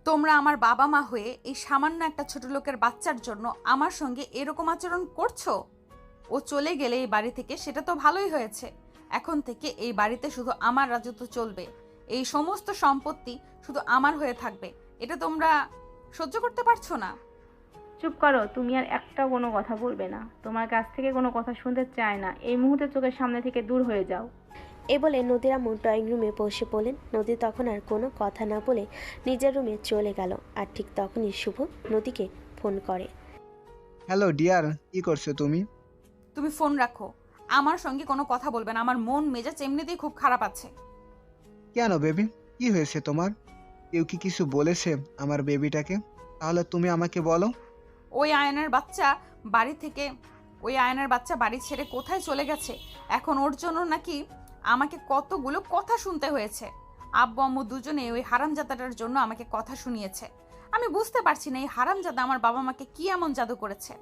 Speaker 1: তোমরা আমার বাবা মা হয়ে এই সামান্য একটা ছোট লোকের বাচ্চার জন্য আমার সঙ্গে এরকম আচরণ করছো? ও চলে গেলে এই বাড়ি থেকে সেটা তো ভালোই হয়েছে। এখন থেকে এই বাড়িতে শুধু আমার রাজত্ব চলবে, এই সমস্ত সম্পত্তি শুধু আমার হয়ে থাকবে। এটা তোমরা সহ্য করতে পারছো না?
Speaker 5: চুপ করো, তুমি আর একটা কোনো কথা বলবে না। তোমার কাছ থেকে কোনো কথা শুনতে চাই না। এই মুহূর্তে চোখের সামনে থেকে দূর হয়ে যাও।
Speaker 3: এ বলে নদীর আম্মু ড্রয়িং রুমে বসে পড়লেন। নদী তখন আর কোনো কথা না বলে নিজের রুমে চলে গেল। আর ঠিক তখনই শুভ নদীকে ফোন করে।
Speaker 7: হ্যালো ডিয়ার, কি করছো তুমি?
Speaker 1: তুমি ফোন রাখো, আমার সঙ্গে কোনো কথা বলবে না। আমার মন মেজাজ এমনিতেই খুব খারাপ আছে।
Speaker 7: কেন বেবি, কি হয়েছে তোমার? কেউ কি কিছু বলেছে আমার বেবিটাকে? তাহলে তুমি আমাকে বলো।
Speaker 1: ওই আয়নের বাচ্চা বাড়ি ছেড়ে কোথায় চলে গেছে। এখন ওর জন্য নাকি আমাকে কতগুলো কথা শুনতে হয়েছে। আব্বু আম্মু দুজনে ওই হারামজাদাটার জন্য আমাকে কথা শুনিয়েছে। আমি বুঝতে পারছি না এই হারামজাদা আমার বাবা মাকে কি এমন জাদু করেছে।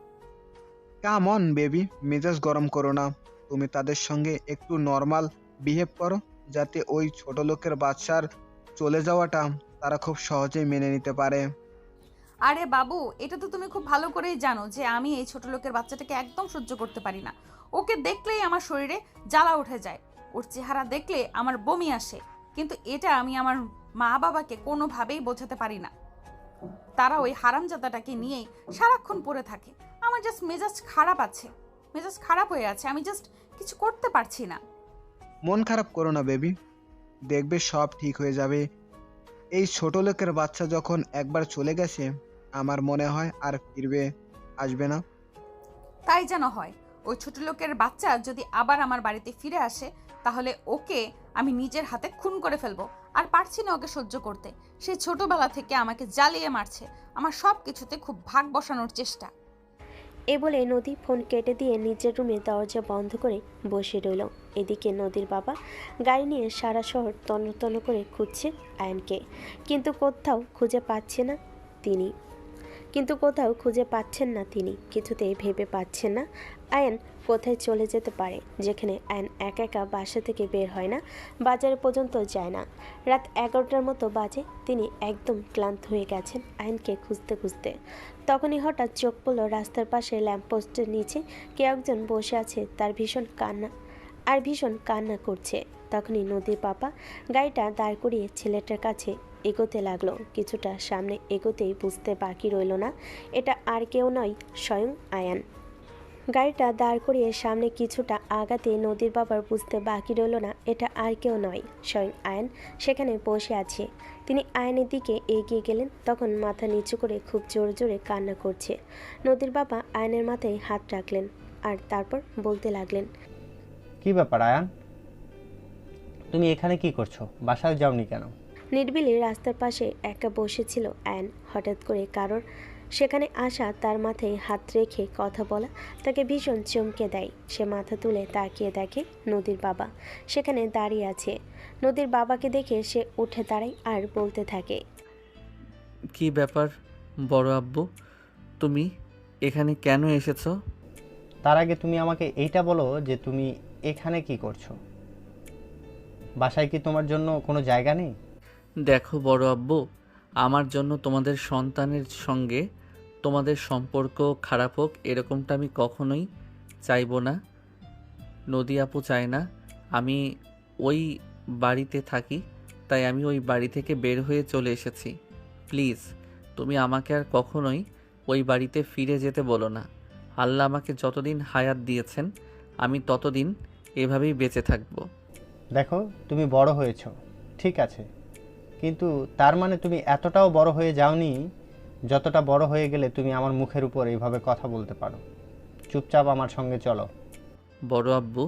Speaker 7: কাম অন বেবি, মেজাজ গরম করো না। তুমি তাদের সঙ্গে একটু নর্মাল বিহেভ করো, যাতে ওই ছোট লোকের বাচ্চার চলে যাওয়াটা তারা খুব সহজেই মেনে নিতে পারে।
Speaker 1: আরে বাবু, এটা তো তুমি খুব ভালো করেই জানো যে আমি এই ছোট লোকের বাচ্চাটাকে একদম সহ্য করতে পারি না। ওকে দেখলেই আমার শরীরে জ্বালা উঠে যায়। ওর চেহারা দেখলে আমার বমি আসে। কিন্তু এটা আমি আমার মা বাবাকে কোনোভাবেই বোঝাতে পারি না। তারা ওই হারামজাদাটাকে নিয়েই সারাক্ষণ পড়ে থাকে। আমার জাস্ট মেজাজ খারাপ হয়ে আছে। আমি জাস্ট কিছু করতে পারছি না।
Speaker 7: মন খারাপ করো না বেবি, দেখবে সব ঠিক হয়ে যাবে। এই ছোট লোকের বাচ্চা যখন একবার চলে গেছে, আমার মনে হয় আর আসবে না।
Speaker 1: তাই যেন হয়। ওই ছোট লোকের বাচ্চা যদি আবার আমার বাড়িতে ফিরে আসে, তাহলে ওকে আমি নিজের হাতে খুন করে ফেলবো। আর পারছি না ওকে সহ্য করতে। সে ছোটবেলা থেকে আমাকে জ্বালিয়ে মারছে। আমার সব কিছুতে খুব ভাগ বসানোর চেষ্টা।
Speaker 3: এ বলে নদী ফোন কেটে দিয়ে নিজের রুমে দরজা বন্ধ করে বসে রইল। এদিকে নদীর বাবা গাড়ি নিয়ে সারা শহর তন্ন তন্ন করে খুঁজছে আয়নকে, কিন্তু কোথাও খুঁজে পাচ্ছেন না তিনি। কিছুতেই ভেবে পাচ্ছেন না আয়ন কোথায় চলে যেতে পারে, যেখানে আয়ন একা একা বাসা থেকে বের হয় না, বাজারে পর্যন্ত যায় না। রাত 11টার মতো বাজে। তিনি একদম ক্লান্ত হয়ে গেছেন আয়নকে খুঁজতে খুঁজতে। তখনই হঠাৎ চোখ পড়ল রাস্তার পাশে ল্যাম্পপোস্টের নিচে কেউ একজন বসে আছে, তার ভীষণ কান্না করছে। তখনই নদীর পাপা গাড়িটা দাঁড় করিয়ে ছেলেটার কাছে এগোতে লাগলো। কিছুটা সামনে এগোতেই বুঝতে বাকি রইল না এটা আর কেউ নয়, স্বয়ং আয়ান। গাড়িটা দাঁড় করিয়ে সামনে কিছুটা আগাতে নদীর বাবার বুঝতে বাকি রইল না এটা আর কেউ নয়, স্বয়ং আয়ান সেখানে বসে আছে। তিনি আয়নের দিকে এগিয়ে গেলেন। তখন মাথা নিচু করে খুব জোরে জোরে কান্না করছে। নদীর বাবা আয়নের মাথায় হাত রাখলেন আর তারপর বলতে লাগলেন,
Speaker 4: কি ব্যাপার আয়ান, তুমি এখানে কি করছো? বাসায় যাওনি কেন?
Speaker 3: নির্বিলি রাস্তার পাশে একা বসেছিল আয়ন। হঠাৎ করে কারোর সেখানে আসা, তার মাথায় হাত রেখে কথা বলা তাকে ভীষণ চমকে দেয়। সে মাথা তুলে তাকিয়ে দেখে নদীর বাবা সেখানে দাঁড়িয়ে আছে। নদীর বাবাকে দেখে সে উঠে দাঁড়ায় আর বলতে থাকে,
Speaker 2: কি ব্যাপার বড় আব্বু, তুমি এখানে কেন এসেছো?
Speaker 4: তার আগে তুমি আমাকে এইটা বলো যে তুমি এখানে কি করছো? বাসায় কি তোমার জন্য কোনো জায়গা নেই?
Speaker 2: দেখো বড় আব্বু, আমার জন্য তোমাদের সন্তানের সঙ্গে তোমাদের সম্পর্ক খারাপ হোক এরকমটা আমি কখনোই চাইবো না। নদী আপু চায় না আমি ওই বাড়িতে থাকি, তাই আমি ওই বাড়ি থেকে বের হয়ে চলে এসেছি। প্লিজ তুমি আমাকে আর কখনোই ওই বাড়িতে ফিরে যেতে বলো না। আল্লাহ আমাকে যতদিন হায়াত দিয়েছেন আমি ততদিন এভাবেই বেঁচে থাকবো।
Speaker 4: দেখো তুমি বড় হয়েছো ঠিক আছে, কিন্তু তার মানে তুমি এতটাও বড় হয়ে যাওনি যতটা বড় হয়ে গেলে তুমি আমার মুখের উপর এইভাবে কথা বলতে পারো। চুপচাপ আমার সঙ্গে চলো।
Speaker 2: বড় আব্বু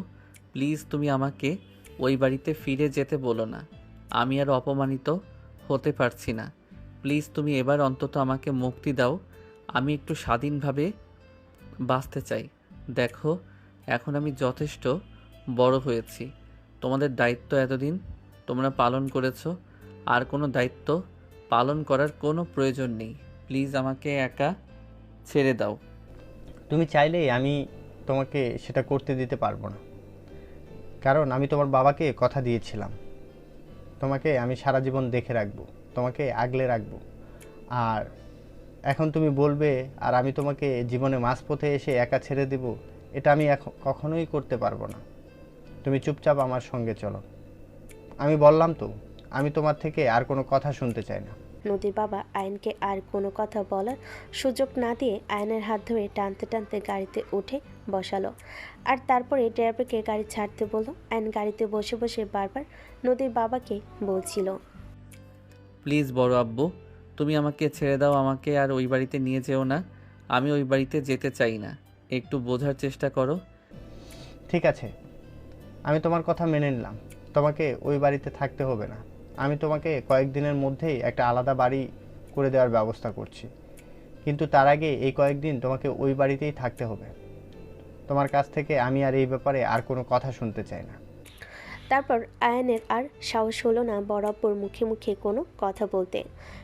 Speaker 2: প্লিজ তুমি আমাকে ওই বাড়িতে ফিরে যেতে বলো না। আমি আর অপমানিত হতে পারছি না। প্লিজ তুমি এবার অন্তত আমাকে মুক্তি দাও। আমি একটু স্বাধীনভাবে বাঁচতে চাই। দেখো এখন আমি যথেষ্ট বড় হয়েছি। তোমাদের দায়িত্ব এতদিন তোমরা পালন করেছো, আর কোনো দায়িত্ব পালন করার কোনো প্রয়োজন নেই। প্লিজ আমাকে একা ছেড়ে দাও।
Speaker 4: তুমি চাইলেই আমি তোমাকে সেটা করতে দিতে পারবো না, কারণ আমি তোমার বাবাকে কথা দিয়েছিলাম তোমাকে আমি সারা জীবন দেখে রাখবো, তোমাকে আগলে রাখবো। আর এখন তুমি বলবে আর আমি তোমাকে জীবনে মাঝপথে এসে একা ছেড়ে দেব, এটা আমি কখনোই করতে পারবো না। তুমি চুপচাপ আমার সঙ্গে চলো। আমি বললাম তো আমি তোমার থেকে আর কোনো কথা শুনতে চাই না।
Speaker 3: নদীর বাবা আয়নকে আর কোনো কথা বলার সুযোগ না দিয়ে আয়নের হাত ধরে টানতে টানতে গাড়িতে উঠে বসালো। আর তারপরে ড্রাইভারকে গাড়ি ছাড়তে বলল। আয়ন গাড়িতে বসে বসে বারবার নদীর বাবাকে বলছিল,
Speaker 2: প্লিজ বড় আব্বু, তুমি আমাকে ছেড়ে দাও, আমাকে আর ওই বাড়িতে নিয়ে যেও না। আমি ওই বাড়িতে যেতে চাই না, একটু বোঝার চেষ্টা করো।
Speaker 4: ঠিক আছে, আমি তোমার কথা মেনে নিলাম। তোমাকে ওই বাড়িতে থাকতে হবে না। আমি তোমাকে কয়েকদিনের মধ্যেই একটা আলাদা বাড়ি করে দেওয়ার ব্যবস্থা করছি, কিন্তু তার আগে এই কয়েকদিন তোমাকে ওই বাড়িতেই থাকতে হবে। তোমার কাছ থেকে আমি আর এই ব্যাপারে আর কোনো কথা শুনতে চাই না।
Speaker 3: তারপর আয়নের আর সাহস হলো না বরাবর মুখে মুখে কোনো কথা বলতে।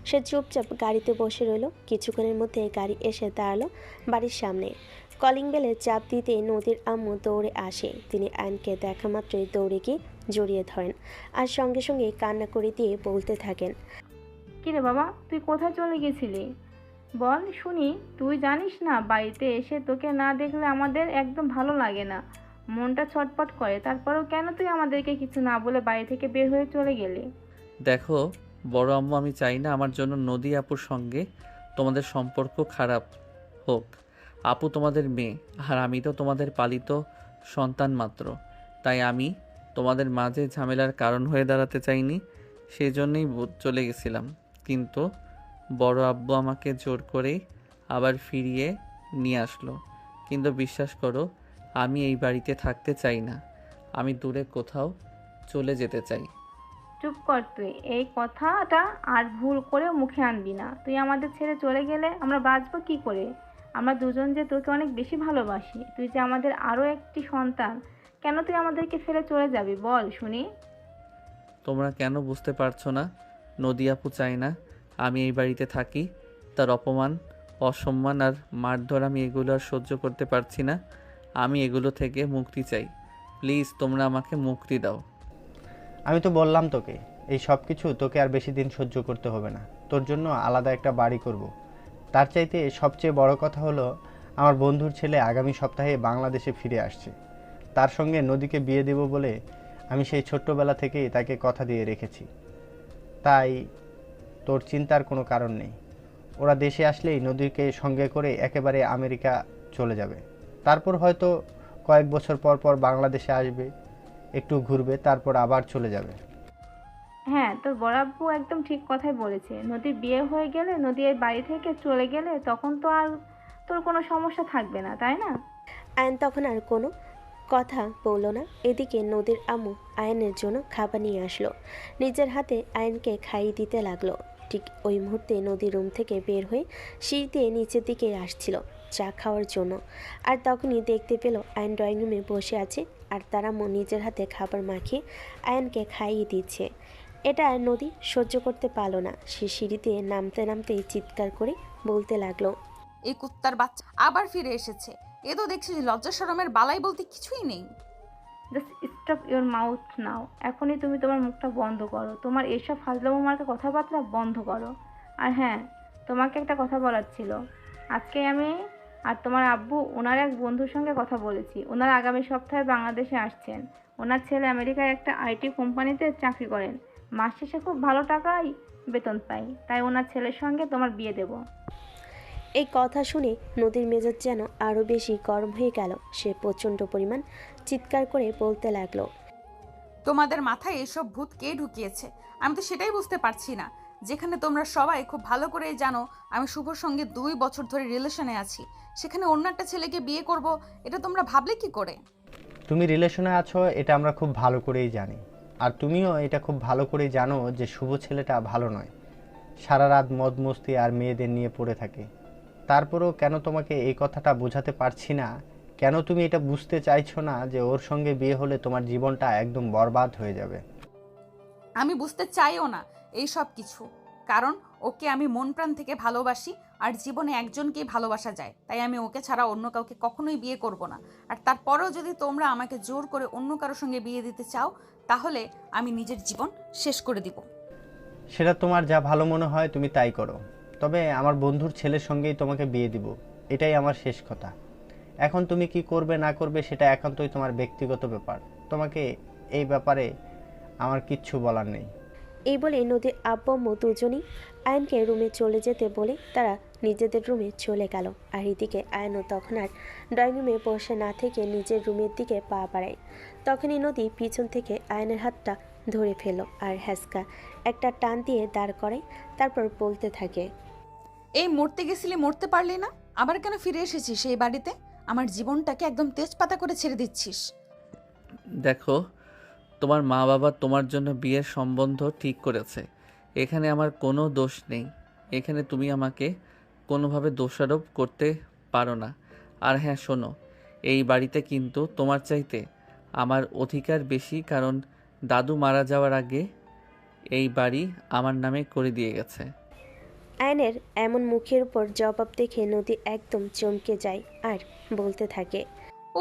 Speaker 3: সে চুপচাপ গাড়িতে বসে রইল। কিছুক্ষণের মধ্যে গাড়ি এসে দাঁড়ালো বাড়ির সামনে। কলিং বেলে চাপ দিতে নদীর আম্মু দৌড়ে আসে। তিনি আয়নকে দেখা মাত্রই দৌড়ে গিয়ে জড়িয়ে ধরেন আর সঙ্গে সঙ্গে কান্না করে দিয়ে বলতে থাকেন,
Speaker 5: কিরে বাবা, তুই কোথায় চলে গেছিলি? বল শুনি। তুই জানিস না, বাড়িতে এসে তোকে না দেখলে আমাদের একদম ভালো লাগে না, মনটা ছটপট করে। তারপরেও কেন তুই আমাদেরকে কিছু না বলে বাড়ি থেকে বের হয়ে চলে গেলি?
Speaker 2: দেখো বড় আম্মু, আমি চাই না আমার জন্য নদী আপুর সঙ্গে তোমাদের সম্পর্ক খারাপ হোক। আপু তোমাদের মেয়ে, আর আমি তো তোমাদের পালিত সন্তান মাত্র। তাই আমি তোমাদের মাঝে ঝামেলার কারণ হয়ে দাঁড়াতে চাইনি, সেই জন্যই চলে গেছিলাম। কিন্তু বড় আব্বু আমাকে জোর করেই আবার ফিরিয়ে নিয়ে আসলো। কিন্তু বিশ্বাস করো, আমি এই বাড়িতে থাকতে চাই না, আমি দূরে কোথাও চলে যেতে চাই।
Speaker 5: চুপ কর তুই, এই কথাটা আর ভুল করে মুখে আনবি না। তুই আমাদের ছেড়ে চলে গেলে আমরা বাঁচবো কি করে? আমরা দুজন যে তোকে অনেক বেশি ভালোবাসি, তুই যে আমাদের আরও একটি সন্তান, কেন তুই আমাদেরকে ফেলে চলে যাবি বল শুনি?
Speaker 2: তোমরা কেন বুঝতে পারছো না? নদী আপু চায় না আমি এই বাড়িতে থাকি। তার অপমান, অসম্মান আর মারধর আমি এগুলো আর সহ্য করতে পারছি না। আমি এগুলো থেকে মুক্তি চাই। প্লিজ তোমরা আমাকে মুক্তি দাও।
Speaker 4: আমি তো বললাম তোকে, এই সব কিছু তোকে আর বেশি দিন সহ্য করতে হবে না। তোর জন্য আলাদা একটা বাড়ি করব। তার চাইতে সবচেয়ে বড় কথা হলো, আমার বন্ধুর ছেলে আগামী সপ্তাহে বাংলাদেশে ফিরে আসছে। তার সঙ্গে নদীকে বিয়ে দেব বলে আমি সেই ছোট্টবেলা থেকেই তাকে কথা দিয়ে রেখেছি। তাই তোর চিন্তার কোনো কারণ নেই। ওরা দেশে আসলেই নদীকে সঙ্গে করে একেবারে আমেরিকা চলে যাবে। তারপর হয়তো কয়েক বছর পর পর বাংলাদেশে আসবে, একটু ঘুরবে, তারপর আবার চলে যাবে।
Speaker 5: হ্যাঁ, তোর বড়াব্বু একদম ঠিক কথাই বলেছে। নদীর বিয়ে হয়ে গেলে, নদী এই বাড়ি থেকে চলে গেলে তখন তো আর তোর কোনো সমস্যা থাকবে না, তাই না?
Speaker 3: আয়ন তখন আর কোনো কথা বলল না। এদিকে নদীর আম্মু আয়নের জন্য খাবার নিয়ে আসলো। নিজের হাতে আয়নকে খাইয়ে দিতে লাগলো। ঠিক ওই মুহূর্তে নদী রুম থেকে বের হয়ে সিঁড়ি দিয়ে নিচের দিকে আসছিল চা খাওয়ার জন্য। আর তখনই দেখতে পেল আয়ন ড্রয়িং রুমে বসে আছে আর তার আম্মু নিজের হাতে খাবার মাখিয়ে আয়নকে খাইয়ে দিচ্ছে। এটা আর নদী সহ্য করতে পারল না। সে সিঁড়িতে নামতে নামতেই চিৎকার করে বলতে লাগলো,
Speaker 1: এই কুত্তার বাচ্চা আবার ফিরে এসেছে। এ তো দেখছি লজ্জা শরমের বালাই বলতে কিছুই নেই।
Speaker 5: জাস্ট স্টপ ইওর মাউথ নাও। এখনই তুমি তোমার মুখটা বন্ধ করো। তোমার এসব ফাজলামো মার্কা কথাবার্তা বন্ধ করো। আর হ্যাঁ, তোমাকে একটা কথা বলার ছিল। আজকে আমি আর তোমার আব্বু ওনার এক বন্ধুর সঙ্গে কথা বলেছি। ওনার আগামী সপ্তাহে বাংলাদেশে আসছেন। ওনার ছেলে আমেরিকার একটা আইটি কোম্পানিতে চাকরি করেন, মাস শেষে খুব ভালো টাকাই বেতন পায়। তাই ওনার ছেলের সঙ্গে তোমার বিয়ে দেবো।
Speaker 3: এই কথা শুনে নদীর মেজাজ যেন আরও বেশি গরম হয়ে গেল। সে প্রচণ্ড পরিমাণ চিৎকার করে বলতে লাগলো,
Speaker 1: তোমাদের মাথায় এসব ভূত কে ঢুকিয়েছে? আমি তো সেটাই বুঝতে পারছি না। যেখানে তোমরা সবাই খুব ভালো করেই জানো আমি শুভর সঙ্গে 2 বছর ধরে রিলেশনে আছি, সেখানে অন্য একটা ছেলেকে বিয়ে করব, এটা তোমরা ভাবলে কি করে?
Speaker 4: তুমি রিলেশনে আছো এটা আমরা খুব ভালো করেই জানি। আর তুমিও এটা খুব ভালো করেই জানো যে শুভ ছেলেটা ভালো নয়, সারা রাত মদ মস্তি আর মেয়েদের নিয়ে পড়ে থাকে। তারপরেও কেন তোমাকে এই কথাটা বোঝাতে পারছি না, কেন তুমি এটা বুঝতে চাইছো না যে ওর সঙ্গে বিয়ে হলে তোমার জীবনটা একদম বরবাদ হয়ে যাবে?
Speaker 1: আমি বুঝতে চাইও না এই সব কিছু, কারণ ওকে আমি মন প্রাণ থেকে ভালোবাসি আর জীবনে একজনকেই ভালোবাসা যায়। তাই আমি ওকে ছাড়া অন্য কাউকে কখনোই বিয়ে করব না। আর তারপরেও যদি তোমরা আমাকে জোর করে অন্য কারোর সঙ্গে বিয়ে দিতে চাও, তাহলে আমি নিজের জীবন শেষ করে দিব।
Speaker 4: সেটা তোমার যা ভালো মনে হয় তুমি তাই করো, তবে আমার বন্ধুর ছেলের সঙ্গেই তোমাকে বিয়ে দিব, এটাই আমার শেষ কথা। এখন তুমি কি করবে না করবে সেটা একান্তই তোমার ব্যক্তিগত ব্যাপার। তোমাকে এই ব্যাপারে আমার কিচ্ছু বলার নেই।
Speaker 3: এই বলে নদীর আব্বু আম্মু দুজনই আয়নকে রুমে চলে যেতে বলে তারা নিজেদের রুমে চলে গেল। আর এদিকে আয়নও তখন আর ড্রয়িং রুমে বসে না থেকে নিজের রুমের দিকে পা বাড়ায়। তখনই নদী পিছন থেকে আয়নের হাতটা ধরে ফেল আর হ্যাসকা একটা টান দিয়ে দাঁড় করায়। তারপর বলতে থাকে,
Speaker 1: এই মরতে গেছিলি, মরতে পারলি না, আবার কেন ফিরে এসেছিস এই বাড়িতে? আমার জীবনটাকে একদম তেজপাতা করে ছেড়ে দিচ্ছিস।
Speaker 2: দেখো, তোমার মা বাবা তোমার জন্য বিয়ের সম্বন্ধ ঠিক করেছে। এখানে আমার কোনো দোষ নেই। এখানে তুমি আমাকে কোনোভাবে দোষারোপ করতে পারো না। আর হ্যাঁ শোনো, এই বাড়িতে কিন্তু তোমার চাইতে আমার অধিকার বেশি, কারণ দাদু মারা যাওয়ার আগে এই বাড়ি আমার নামে করে দিয়ে গেছে।
Speaker 3: আয়নের এমন মুখের উপর জবাব দেখে নদী একদম চমকে যায় আর বলতে থাকে,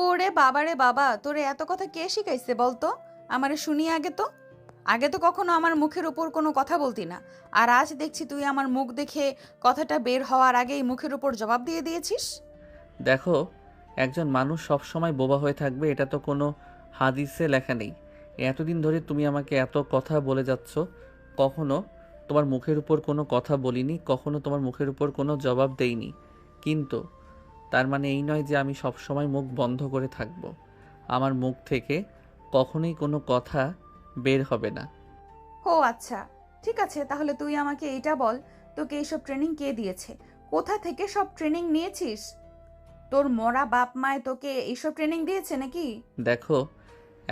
Speaker 1: ওরে বাবা রে বাবা, তোরে এত কথা কে শিখাইছে বলতো? আমারে শুনি আগে তো। আগে তো কখনো আমার মুখের উপর কোনো কথা বলতি না, আর আজ দেখছি তুই আমার মুখ দেখে কথাটা বের হওয়ার আগেই মুখের উপর জবাব দিয়ে দিয়েছিস।
Speaker 2: দেখো, একজন মানুষ সবসময় বোবা হয়ে থাকবে এটা তো কোনো হাদিসে লেখা নেই। এতদিন ধরে তুমি আমাকে এত কথা বলে যাচ্ছ, কখনো তোমার মুখের উপর কোনো কথা বলিনি, কখনো তোমার মুখের উপর কোনো জবাব দেইনি। কিন্তু তার মানে এই নয় যে আমি সবসময় মুখ বন্ধ করে থাকব। আমার মুখ থেকে কখনোই কোনো কথা বের হবে না।
Speaker 1: ও আচ্ছা, ঠিক আছে, তাহলে তুই আমাকে এইটা বল, তোকে এইসব ট্রেনিং কে দিয়েছে? কোথা থেকে সব ট্রেনিং নিয়েছিস? তোর মরা বাপ মায় তোকে এইসব ট্রেনিং দিয়েছে নাকি?
Speaker 2: দেখো,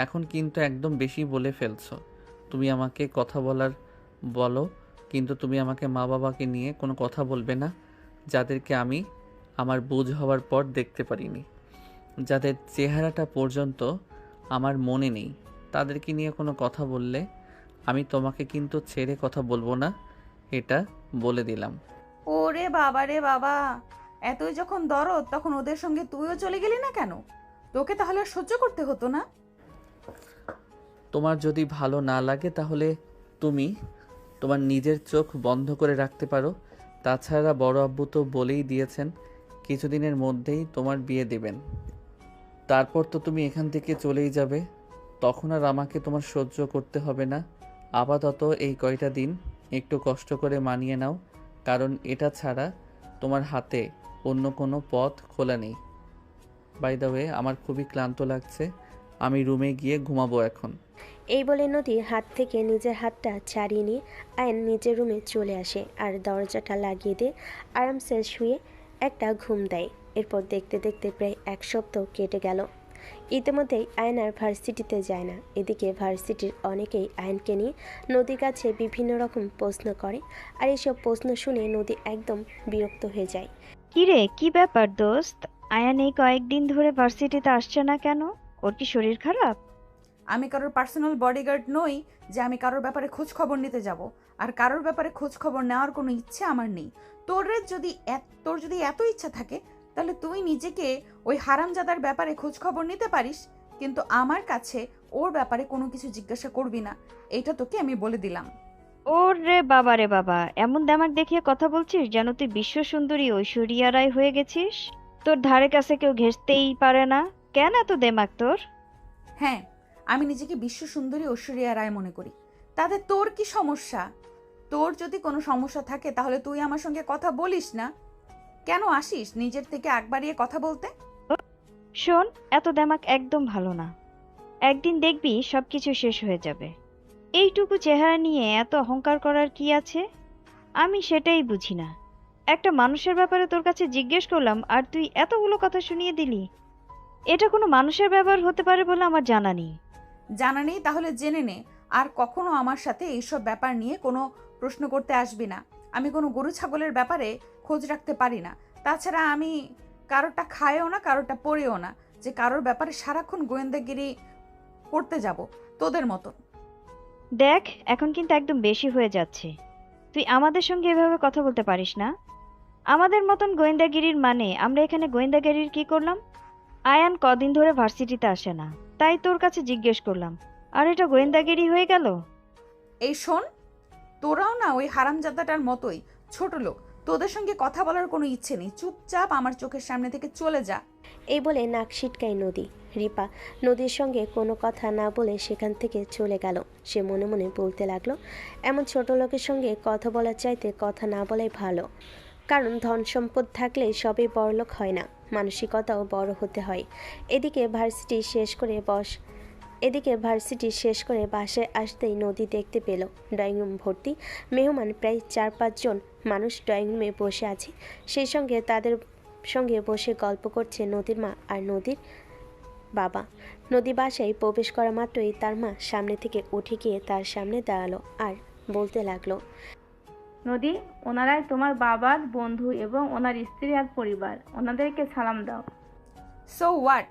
Speaker 2: এখন কিন্তু একদম বেশি বলে ফেলছো। তুমি আমাকে কথা বলো, কিন্তু তুমি আমাকে মা বাবাকে নিয়ে কোনো কথা বলবে না, যাদেরকে আমি আমার বুঝ হওয়ার পর দেখতে পারিনি, যাদের চেহারাটা পর্যন্ত আমার মনে নেই। তাদেরকে নিয়ে কোনো কথা বললে আমি তোমাকে কিন্তু ছেড়ে কথা বলবো না, এটা বলে দিলাম।
Speaker 1: ওরে বাবা রে বাবা, এতই যখন দরদ তখন ওদের সঙ্গে তুইও চলে গেলি না কেন? তোকে তাহলে আর সহ্য করতে হতো না?
Speaker 2: তোমার যদি ভালো না লাগে তাহলে তুমি তোমার নিজের চোখ বন্ধ করে রাখতে পারো। তাছাড়া বড় আব্বু তো বলেই দিয়েছেন কিছুদিনের মধ্যেই তোমার বিয়ে দেবেন। তারপর তো তুমি এখান থেকে চলেই যাবে, তখন আর আমাকে তোমার সহ্য করতে হবে না। আপাতত এই কয়টা দিন একটু কষ্ট করে মানিয়ে নাও, কারণ এটা ছাড়া তোমার হাতে অন্য কোনো পথ খোলা নেই। বাই দ্য ওয়ে, আমার খুবই ক্লান্ত লাগছে, আমি রুমে গিয়ে ঘুমাবো এখন।
Speaker 3: এই বলে নদী হাত থেকে নিজের হাতটা ছাড়িয়ে নিয়ে আয়ন নিজের রুমে চলে আসে আর দরজাটা লাগিয়ে দিয়ে আরামসে শুয়ে একটা ঘুম দেয়। এরপর দেখতে দেখতে প্রায় এক সপ্তাহ কেটে গেল। ইতিমধ্যেই আয়ন আর ভার্সিটিতে যায় না। এদিকে ভার্সিটির অনেকেই আয়নকে নিয়ে নদীর কাছে বিভিন্ন রকম প্রশ্ন করে আর এইসব প্রশ্ন শুনে নদী একদম বিরক্ত হয়ে যায়।
Speaker 8: কিরে, কি ব্যাপার দোস্ত? আয়ান এই কয়েকদিন ধরে ভার্সিটিতে আসছে না কেন? ওর কি শরীর খারাপ?
Speaker 1: আমি কারোর পার্সোনাল বডিগার্ড নই যে আমি কারোর ব্যাপারে খোঁজ খবর নিতে যাব, আর কারোর ব্যাপারে খোঁজ খবর নেওয়ার কোনো ইচ্ছে আমার নেই। তোর যদি এত ইচ্ছা থাকে তাহলে তুই নিজেকে ওই হারামজাদার ব্যাপারে খোঁজ খবর নিতে পারিস, কিন্তু আমার কাছে ওর ব্যাপারে কোনো কিছু জিজ্ঞাসা করবি না, এটা তোকে আমি বলে দিলাম।
Speaker 8: ওর রে বাবা, এমন দেমাক দেখিয়ে কথা বলছিস যেন তুই বিশ্ব সুন্দরী ঐশ্বরিয়া রায় হয়ে গেছিস। তোর ধারে কাছে কেউ ঘেঁষতেই পারে না। কেন এত দেমাক তোর?
Speaker 1: হ্যাঁ, আমি নিজেকে বিশ্ব সুন্দরী ঐশ্বরিয়া রায় মনে করি। তাতে তোর কি সমস্যা? তোর যদি কোনো সমস্যা থাকে তাহলে তুই আমার সঙ্গে কথা বলিস না, কেন আসিস নিজের থেকে আগ বাড়িয়ে কথা বলতে?
Speaker 8: শোন, এত দেমাক একদম ভালো না। একদিন দেখবি সবকিছু শেষ হয়ে যাবে। এইটুকু চেহারা নিয়ে এত অহংকার করার কি আছে? আমি সেটাই বুঝি না। একটা মানুষের ব্যাপারে তোর কাছে জিজ্ঞেস করলাম আর তুই এতগুলো কথা শুনিয়ে দিলি। এটা কোনো মানুষের ব্যাপার হতে পারে বলে আমার জানা নেই।
Speaker 1: জানা নেই তাহলে জেনে নে, আর কখনো আমার সাথে এইসব ব্যাপার নিয়ে কোনো প্রশ্ন করতে আসবি না। আমি কোনো গরু ছাগলের ব্যাপারে খোঁজ রাখতে পারি না। তাছাড়া আমি কারোরটা খায়ও না, কারোরটা পড়েও না যে কারোর ব্যাপারে সারাক্ষণ গোয়েন্দাগিরি করতে যাব তোদের মতন।
Speaker 8: দেখ, এখন কিন্তু একদম বেশি হয়ে যাচ্ছে। তুই আমাদের সঙ্গে এভাবে কথা বলতে পারিস না। আমাদের মতন গোয়েন্দাগিরির মানে আমরা এখানে গোয়েন্দাগিরির কি করলাম? আয়ান কদিন ধরে ভার্সিটিতে আসে না, তাই তোর কাছে জিজ্ঞেস করলাম, আর এটা গোয়েন্দাগিরি হয়ে গেল?
Speaker 1: এই শোন, তোরাও না ওই হারামজাদাটার মতোই ছোট লোক, তোদের সঙ্গে কথা বলার কোনো ইচ্ছে নেই, চুপচাপ আমার চোখের সামনে থেকে চলে যা।
Speaker 3: এই বলে নাক সিটকায় নদী। রিপা নদীর সঙ্গে কোনো কথা না বলে সেখান থেকে চলে গেল। সে মনে মনে বলতে লাগলো, এমন ছোট লোকের সঙ্গে কথা বলার চাইতে কথা না বলাই ভালো। কারণ ধন সম্পদ থাকলে সবই বড়লোক হয় না, মানসিকতাও বড় হতে হয়। এদিকে ভার্সিটি শেষ করে বাসায় আসতেই নদী দেখতে পেল ড্রয়িং রুম ভর্তি মেহমান, প্রায় 4-5 জন মানুষ ড্রয়িং রুমে বসে আছে। সেই সঙ্গে তাদের সঙ্গে বসে গল্প করছে নদীর মা আর নদীর বাবা। নদী বাসায় প্রবেশ করা মাত্রই তার মা সামনে থেকে উঠে গিয়ে তার সামনে দাঁড়ালো আর বলতে লাগলো,
Speaker 5: নদী, ওনারাই তোমার বাবার বন্ধু এবং ওনার স্ত্রী আর পরিবার, ওনাদেরকে সালাম দাও।
Speaker 1: So what?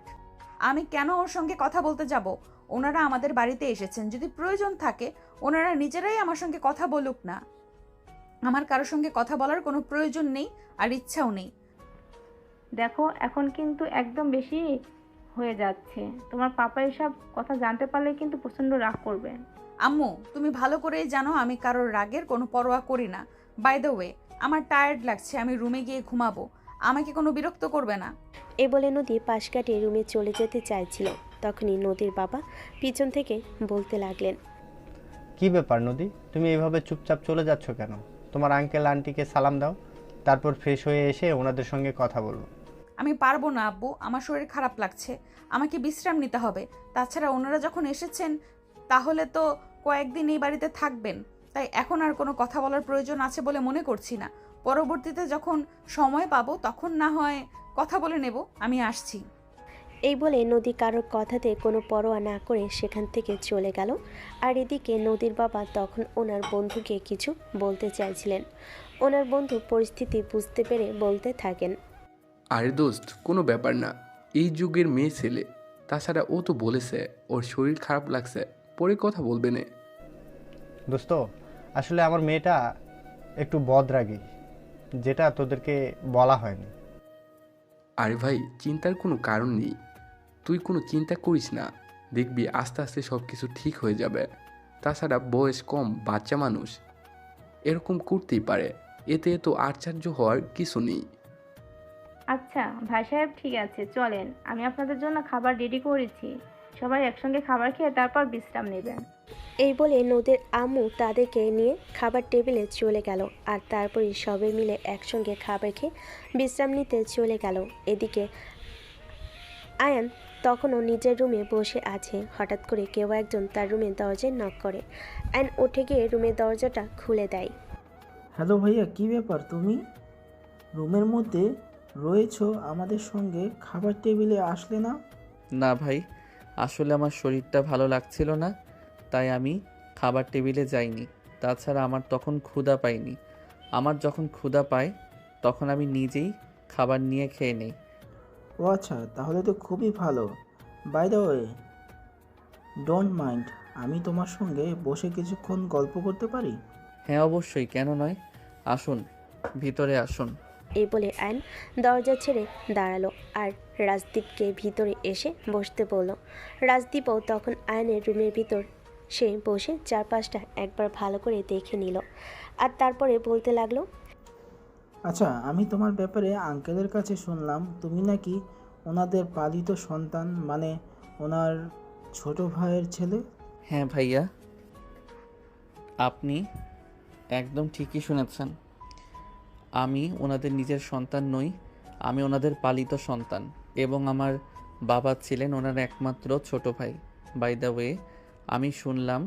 Speaker 1: আমি কেন ওর সঙ্গে কথা বলতে যাব? ওনারা আমাদের বাড়িতে এসেছেন, যদি প্রয়োজন থাকে ওনারা নিজেরাই আমার সঙ্গে কথা বলুক না। আমার কারোর সঙ্গে কথা বলার কোনো প্রয়োজন নেই আর ইচ্ছাও নেই।
Speaker 5: দেখো, এখন কিন্তু একদম বেশি হয়ে যাচ্ছে। তোমার পাপা এসব কথা জানতে পারলে কিন্তু প্রচণ্ড রাগ করবে।
Speaker 1: আম্মু, তুমি ভালো করেই জানো আমি কারোর রাগের কোনো পরোয়া করি না। বাই দ্য ওয়ে, আমার টায়ার্ড লাগছে, আমি রুমে গিয়ে ঘুমাবো। আমাকে কোনো বিরক্ত করবে না।
Speaker 3: এ বলে নদী পাশ কাটিয়ে রুমে চলে যেতে চাইছিল। তখনই নদীর বাবা পিছন থেকে বলতে লাগলেন,
Speaker 4: কি ব্যাপার নদী, তুমি এভাবে চুপচাপ চলে যাচ্ছ কেন? তোমার আঙ্কেল আন্টিকে সালাম দাও, তারপর ফ্রেশ হয়ে এসে ওনাদের সঙ্গে কথা বলবো।
Speaker 1: আমি পারবো না আব্বু, আমার শরীর খারাপ লাগছে, আমাকে বিশ্রাম নিতে হবে। তাছাড়া ওনারা যখন এসেছেন তাহলে তো কয়েকদিন এই বাড়িতে থাকবেন, তাই এখন আর কোনো কথা বলার প্রয়োজন আছে বলে মনে করছি না। পরবর্তীতে যখন সময় পাবো তখন না হয় কথা বলে নেব। আমি আসছি।
Speaker 3: এই বলে নদী কারোর কথাতে কোনো পরোয়া না করে সেখান থেকে চলে গেল। আর এদিকে নদীর বাবা তখন ওনার বন্ধুকে কিছু বলতে চাইছিলেন। ওনার বন্ধু পরিস্থিতি বুঝতে পেরে বলতে থাকেন,
Speaker 9: আরে দোস্ত, কোনো ব্যাপার না, এই যুগের মেয়ে ছেলে, তাছাড়া ও তো বলেছে ওর শরীর খারাপ লাগছে, পরে কথা বলবে না।
Speaker 4: দোস্ত, আসলে আমার মেয়েটা একটু বদরাগী, যেটা তোদেরকে বলা হয়নি।
Speaker 9: আরে ভাই, চিন্তার কোনো কারণ নেই, তুই কোনো চিন্তা করিস না, দেখবি আস্তে আস্তে সব কিছু ঠিক হয়ে যাবে। তাছাড়া বয়স কম, বাচ্চা মানুষ, এরকম করতেই পারে, এতে তো আশ্চর্য হওয়ার কিছু নেই।
Speaker 5: আচ্ছা ভাই সাহেব, ঠিক আছে, চলেন, আমি আপনাদের জন্য খাবার রেডি করেছি। সবাই একসঙ্গে খাবার খেয়ে তারপর বিশ্রাম নেবেন।
Speaker 3: এই বলে নদীর আম্মু তাদেরকে নিয়ে খাবার টেবিলে চলে গেল। আর তারপরই সবাই মিলে একসঙ্গে খাবার খেয়ে বিশ্রাম নিতে চলে গেল। এদিকে আয়ান তখনও নিজের রুমে বসে আছে। হঠাৎ করে কেউ একজন তার রুমের দরজায় নক করে। আয়ান উঠে গিয়ে রুমের দরজাটা খুলে দেয়।
Speaker 10: হ্যালো ভাইয়া, কি ব্যাপার? তুমি রুমের মধ্যে রয়েছো, আমাদের সঙ্গে খাবার টেবিলে আসলে না?
Speaker 2: না ভাই, আসলে আমার শরীরটা ভালো লাগছিল না, তাই আমি খাবার টেবিলে যাইনি। তাছাড়া আমার তখন ক্ষুধা পাইনি। আমার যখন ক্ষুধা পায় তখন আমি নিজেই খাবার নিয়ে খেয়ে নিই।
Speaker 10: ও আচ্ছা, তাহলে তো খুবই ভালো। By the way, don't mind, আমি তোমার সঙ্গে বসে কিছুক্ষণ গল্প করতে পারি?
Speaker 2: হ্যাঁ অবশ্যই, কেন নয়, আসুন, ভিতরে আসুন।
Speaker 3: এই বলে আয়ন দরজা ছেড়ে দাঁড়ালো আর রাজদীপকে ভিতরে এসে বসতে বলল। রাজদীপও তখন আয়নের রুমের ভিতর সে বসে চারপাশটা একবার ভালো করে দেখে নিল আর তারপরে বলতে লাগলো,
Speaker 10: আচ্ছা, আমি তোমার ব্যাপারে আঙ্কেলের কাছে শুনলাম তুমি নাকি ওনাদের পালিত সন্তান, মানে ওনার ছোট ভাইয়ের ছেলে।
Speaker 2: হ্যাঁ ভাইয়া, আপনি একদম ঠিকই শুনেছেন। আমি ওনাদের নিজের সন্তান নই, আমি ওনাদের পালিত সন্তান এবং আমার বাবা ছিলেন ওনার একমাত্র ছোট ভাই। বাই দ্য ওয়ে, আমি শুনলাম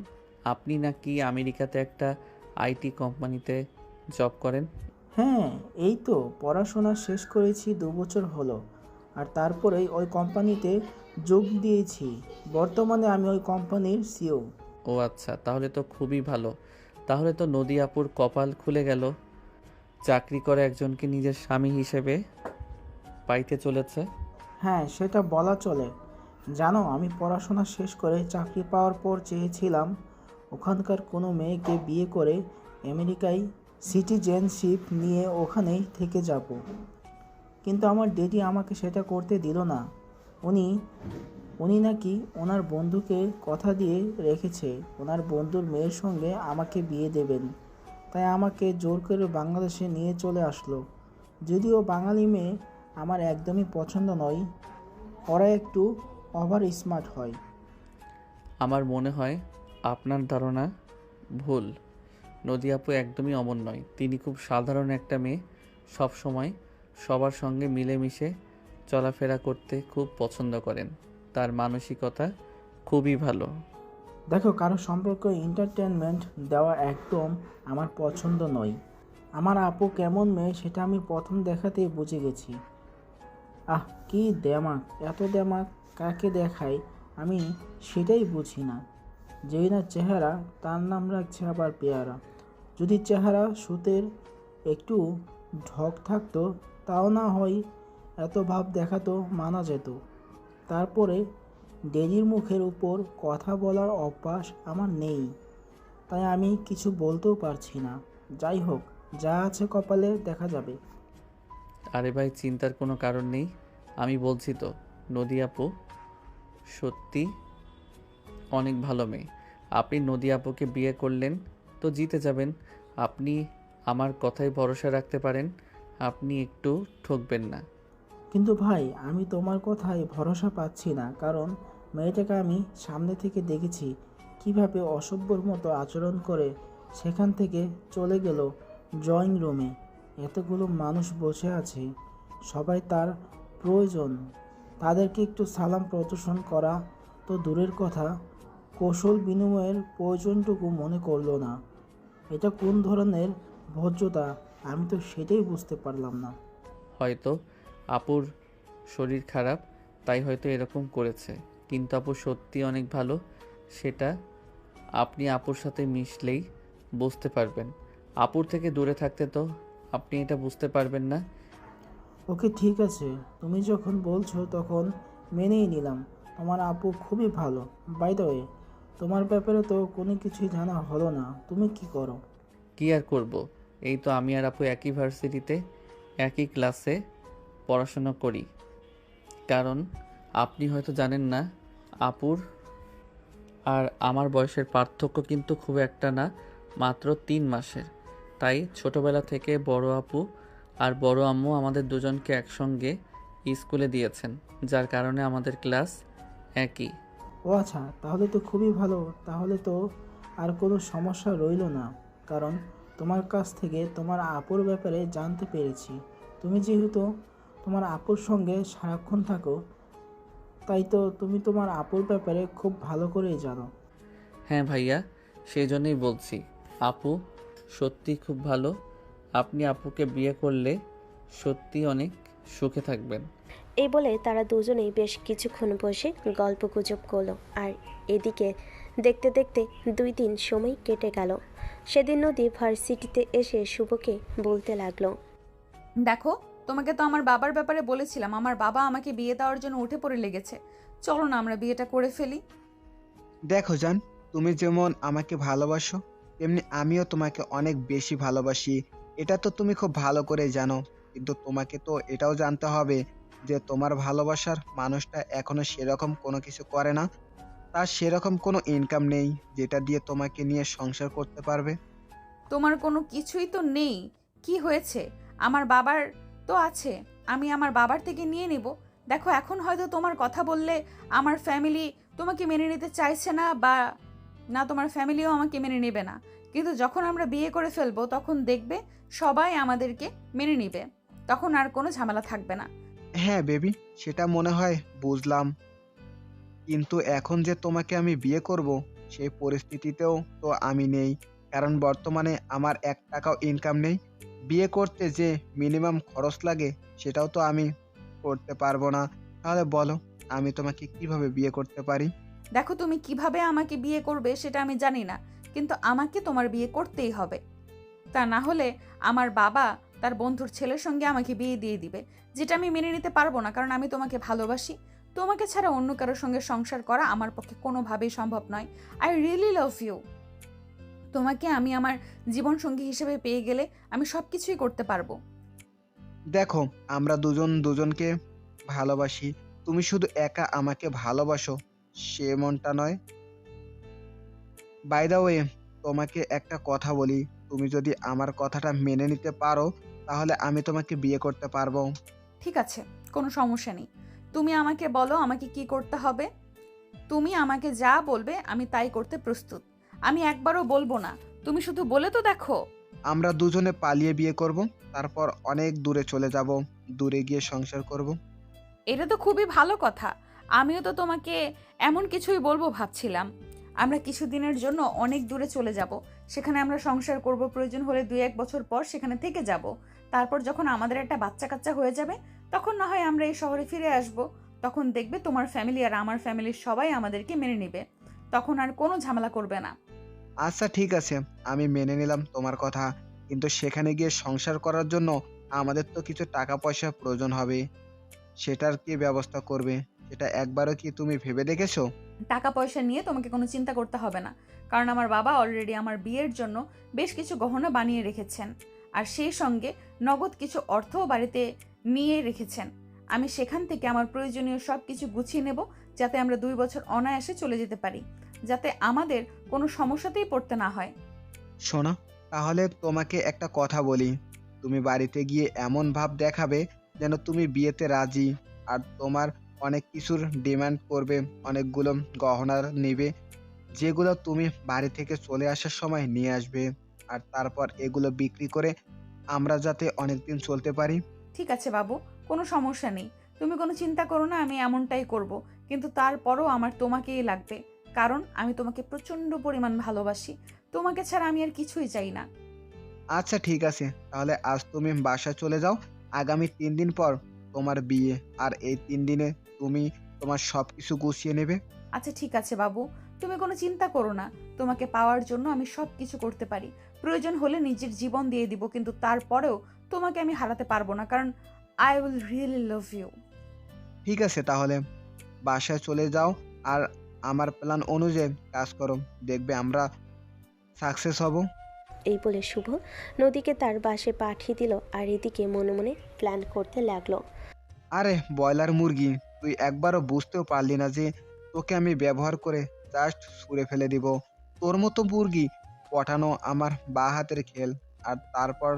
Speaker 2: আপনি নাকি আমেরিকাতে একটা আইটি কোম্পানিতে জব করেন।
Speaker 10: হ্যাঁ, এই তো পড়াশোনা শেষ করেছি 2 বছর হলো, আর তারপরেই ওই কোম্পানিতে যোগ দিয়েছি। বর্তমানে আমি ওই কোম্পানির সিইও।
Speaker 2: ও আচ্ছা, তাহলে তো খুবই ভালো। তাহলে তো নদী আপুর কপাল খুলে গেল, চাকরি করে একজনকে নিজের স্বামী হিসেবে পাইতে চলেছে।
Speaker 10: হ্যাঁ, সেটা বলা চলে। জানো, আমি পড়াশোনা শেষ করে চাকরি পাওয়ার পর চেয়েছিলাম ওখানকার কোনো মেয়েকে বিয়ে করে আমেরিকায় সিটিজেনশিপ নিয়ে ওখানেই থেকে যাব, কিন্তু আমার ড্যাডি আমাকে সেটা করতে দিল না। উনি নাকি ওনার বন্ধুকে কথা দিয়ে রেখেছে ওনার বন্ধুর মেয়ের সঙ্গে আমাকে বিয়ে দেবেন, তাই আমাকে জোর করে বাংলাদেশে নিয়ে চলে আসলো। যদিও বাঙালি মেয়ে আমার একদমই পছন্দ নয়, ওরা একটু ওভার স্মার্ট হয়।
Speaker 2: আমার মনে হয় আপনার ধারণা ভুল। নদী আপু একদমই অমন নয়। তিনি খুব সাধারণ একটা মেয়ে, সব সময় সবার সঙ্গে মিলেমিশে চলাফেরা করতে খুব পছন্দ করেন। তার মানসিকতা খুবই ভালো।
Speaker 10: দেখো, কারো সম্পর্কে এন্টারটেনমেন্ট দেওয়া একদম আমার পছন্দ নয়। আমার আপু কেমন মেয়ে সেটা আমি প্রথম দেখাতেই বুঝে গেছি। আহ, কি দেমাক! এত দেমাক কাকে দেখায় আমি সেটাই বুঝি না। যেই না চেহারা, তার নাম রাখছে আবার পেয়ারা। যদি চেহারা সুতের একটু ঢক থাকতো তাও না হয় এত ভাব দেখাতো, মানা যেত। তারপরে ডেজির মুখের উপর কথা বলার অভ্যাস আমার নেই, তাই আমি কিছু বলতেও পারছি না। যাই হোক, যা আছে কপালে দেখা যাবে।
Speaker 2: আরে ভাই, চিন্তার কোনো কারণ নেই। আমি বলছি তো, নদী আপু সত্যি অনেক ভালো মেয়ে। আপনি নদী আপুকে বিয়ে করলেন তো জিতে যাবেন। আপনি আমার কথায় ভরসা রাখতে পারেন। আপনি একটু ঠকবেন না।
Speaker 10: কিন্তু ভাই, আমি তোমার কথায় ভরসা পাচ্ছি না, কারণ মেয়েটাকে আমি সামনে থেকে দেখেছি কিভাবে অসভ্যর মতো আচরণ করে সেখান থেকে চলে গেল ড্রয়িং রুমে। এতগুলো মানুষ বসে আছে, সবাই তার প্রয়োজন। তাদেরকে একটু সালাম প্রদর্শন করা তো দূরের কথা, কৌশল বিনিময়ের প্রয়োজনটুকু মনে করলো না। এটা কোন ধরনের ভদ্রতা, আমি তো সেটাই বুঝতে পারলাম না।
Speaker 2: হয়তো আপুর শরীর খারাপ, তাই হয়তো এরকম করেছে। কিন্তু আপু সত্যি অনেক ভালো। সেটা আপনি আপুর সাথে মিশলেই বুঝতে পারবেন। আপুর থেকে দূরে থাকতে তো আপনি এটা বুঝতে পারবেন না।
Speaker 10: ওকে, ঠিক আছে, তুমি যখন বলছো তখন মেনেই নিলাম। তোমার আপু খুবই ভালো। বাই দ্য ওয়ে, তোমার ব্যাপারে তো কোনো কিছুই জানা হলো না। তুমি কি করো?
Speaker 2: কি আর করব, এই তো আমি আর আপু একই ভার্সিটিতে একই ক্লাসে পড়াশোনা করি। কারণ আপনি হয়তো জানেন না, আপুর আর আমার বয়সের পার্থক্য কিন্তু খুব একটা না, মাত্র 3 মাসের। তাই ছোটবেলা থেকে বড় আপু আর বড় আম্মু আমাদের দুজনকে একসঙ্গে স্কুলে দিয়েছেন, যার কারণে আমাদের ক্লাস একই।
Speaker 10: ও আচ্ছা, তাহলে তো খুবই ভালো। তাহলে তো আর কোনো সমস্যা রইলো না, কারণ তোমার কাছ থেকে তোমার আপুর ব্যাপারে জানতে পেরেছি। তুমি যেহেতু তোমার আপুর সঙ্গে সারাক্ষণ থাকো, তাই তো তুমি তোমার আপুর ব্যাপারে খুব ভালো করেই জানো।
Speaker 2: হ্যাঁ ভাইয়া, সেই জন্যই বলছি, আপু সত্যি খুব ভালো। আপনি আপুকে বিয়ে করলে সত্যি অনেক সুখে থাকবেন।
Speaker 3: এই বলে তারা দুজনেই বেশ কিছুক্ষণ বসে গল্প গুজব করলো। আর এদিকে দেখতে দেখতে 2 দিন সময় কেটে গেল। সেদিন নদী ভার্সিটিতে এসে শুভকে বলতে লাগলো,
Speaker 1: দেখো, তোমাকে তো আমার বাবার ব্যাপারে বলেছিলাম। আমার বাবা আমাকে বিয়ে দেওয়ার জন্য উঠে পড়ে লেগেছে। চলো না আমরা বিয়েটা করে ফেলি।
Speaker 7: দেখো জান, তুমি যেমন আমাকে ভালোবাসো, তেমনি আমিও তোমাকে অনেক বেশি ভালোবাসি। এটা তো তুমি খুব ভালো করে জানো। কিন্তু তোমাকে তো এটাও জানতে হবে যে তোমার ভালোবাসার মানুষটা এখনো সেরকম কোনো কিছু করে না। তার সেরকম কোনো ইনকাম নেই যেটা দিয়ে তোমাকে নিয়ে সংসার করতে পারবে।
Speaker 1: তোমার কোনো কিছুই তো নেই। কি হয়েছে? আমার বাবার তো আছে, আমি আমার বাবার থেকে নিয়ে নিব। দেখো, এখন হয়তো তোমার কথা বললে আমার ফ্যামিলি তোমাকে মেনে নিতে চাইছে না, বা না তোমার ফ্যামিলিও আমাকে মেনে নেবে না। কিন্তু যখন আমরা বিয়ে করে ফেলবো তখন দেখবে সবাই আমাদেরকে মেনে নিবে। তখন আর কোনো ঝামেলা থাকবে না।
Speaker 7: হ্যাঁ বেবি, সেটা মনে হয় বুঝলাম। কিন্তু এখন যে তোমাকে আমি বিয়ে করব, সেই পরিস্থিতিতেও তো আমি নেই। কারণ বর্তমানে আমার 1 টাকাও ইনকাম নেই। বিয়ে করতে যে মিনিমাম খরচ লাগে সেটাও তো আমি করতে পারবো না। তাহলে বলো, আমি তোমাকে কিভাবে বিয়ে করতে পারি?
Speaker 1: দেখো, তুমি কিভাবে আমাকে বিয়ে করবে সেটা আমি জানি না, কিন্তু আমাকে তোমার বিয়ে করতেই হবে। তা না হলে আমার বাবা তার বন্ধুর ছেলের সঙ্গে আমাকে বিয়ে দিয়ে দিবে, যেটা আমি মেনে নিতে পারবো না। কারণ আমি তোমাকে ভালোবাসি। তোমাকে ছাড়া অন্য কারোর সঙ্গে সংসার করা আমার পক্ষে কোনোভাবেই সম্ভব নয়। I really love you. তোমাকে আমি আমার জীবন সঙ্গী হিসেবে পেয়ে গেলে আমি সব কিছুই করতে পারবো।
Speaker 7: দেখো, আমরা দুজন দুজনকে ভালোবাসি। তুমি শুধু একা আমাকে ভালোবাসো সে মনটা নয়। বাই দ্য ওয়ে, তোমাকে একটা কথা বলি, তুমি যদি আমার কথাটা মেনে নিতে পারো তাহলে আমি তোমাকে বিয়ে করতে পারবো।
Speaker 1: ঠিক আছে, কোনো সমস্যা নেই। তুমি আমাকে বলো আমাকে কি করতে হবে। তুমি আমাকে যা বলবে আমি তাই করতে প্রস্তুত। আমি একবারও বলবো না, তুমি শুধু বলে তো দেখো।
Speaker 7: আমরা দুজনে পালিয়ে বিয়ে করব, তারপর অনেক দূরে চলে যাব, দূরে গিয়ে সংসার করব।
Speaker 1: এটা তো খুবই ভালো কথা। আমিও তো তোমাকে এমন কিছুই বলবো ভাবছিলাম। আমরা কিছুদিনের জন্য অনেক দূরে চলে যাব, সেখানে আমরা সংসার করব, প্রয়োজন হলে 2-1 বছর পর সেখানে থেকে যাব। তারপর যখন আমাদের একটা বাচ্চা কাচ্চা হয়ে যাবে তখন না হয় আমরা এই শহরে ফিরে আসব। তখন দেখবে তোমার ফ্যামিলি আর আমার ফ্যামিলির সবাই আমাদেরকে মেনে নেবে, তখন আর কোনো ঝামেলা করবে না।
Speaker 7: আচ্ছা ঠিক আছে, আমি মেনে নিলাম তোমার কথা, কিন্তু সেখানে গিয়ে সংসার করার জন্য আমাদের তো কিছু টাকা পয়সা প্রয়োজন হবে। সেটার কি ব্যবস্থা করবে? সেটা একবারও কি তুমি ভেবে দেখেছো?
Speaker 1: টাকা পয়সা নিয়ে তোমাকে কোনো চিন্তা করতে হবে না, কারণ আমার বাবা অলরেডি আমার বিয়ের জন্য বেশ কিছু গহনা বানিয়ে রেখেছেন, আর সেই সঙ্গে নগদ কিছু অর্থও বাড়িতে নিয়ে রেখেছেন। আমি সেখান থেকে আমার প্রয়োজনীয় সব কিছু গুছিয়ে নেব, যাতে আমরা 2 বছর অনায়াসে চলে যেতে পারি, যাতে আমাদের কোনো সমস্যাতেই পড়তে না হয়।
Speaker 7: শোনো, তাহলে তোমাকে একটা কথা বলি। তুমি বাড়িতে গিয়ে এমন ভাব দেখাবে যেন তুমি বিয়েতে রাজি, আর তোমার অনেক কিছুর ডিমান্ড করবে, অনেকগুলো গহনার নেবে, যেগুলো তুমি বাড়ি থেকে চলে আসার সময় নিয়ে আসবে। আর তারপর এগুলো বিক্রি করে আমরা যাতে অনেকদিন চলতে পারি।
Speaker 1: ঠিক আছে বাবু, কোনো সমস্যা নেই, তুমি কোনো চিন্তা করো না, আমি এমনটাই করব। কিন্তু তারপরও আমার তোমাকেই লাগবে, কারণ আমি তোমাকে প্রচণ্ড পরিমাণ ভালোবাসি। তোমাকে ছাড়া আমি আর কিছুই চাই না।
Speaker 7: আচ্ছা ঠিক আছে, তাহলে আজ তুমি বাসায় চলে যাও। আগামী 3 দিন পর তোমার বিয়ে, আর এই 3 দিনে তুমি তোমার সব কিছু গুছিয়ে নেবে।
Speaker 1: আচ্ছা ঠিক আছে বাবু, তুমি কোনো চিন্তা করো না। তোমাকে পাওয়ার জন্য আমি সব কিছু করতে পারি, প্রয়োজন হলে নিজের জীবন দিয়ে দিব, কিন্তু তারপরেও তোমাকে আমি হারাতে পারবো না, কারণ I will really love you.
Speaker 7: ঠিক আছে, তাহলে বাসায় চলে যাও, আর আমার প্ল্যান অনুযায়ী কাজ করো, দেখবে আমরা সাকসেস হব।
Speaker 3: এই বলে শুভ নদীকে তার বাসে পাঠিয়ে দিল আর এদিকে মনে মনে প্ল্যান করতে লাগলো।
Speaker 7: আরে ব্রয়লার মুরগি, তুই একবারও বুঝতেও পারলি না যে তোকে আমি ব্যবহার করে জাস্ট ছুঁড়ে ফেলে দিব। তোর মতো মুরগি পটানো আমার বাঁ হাতের খেল, আর তারপর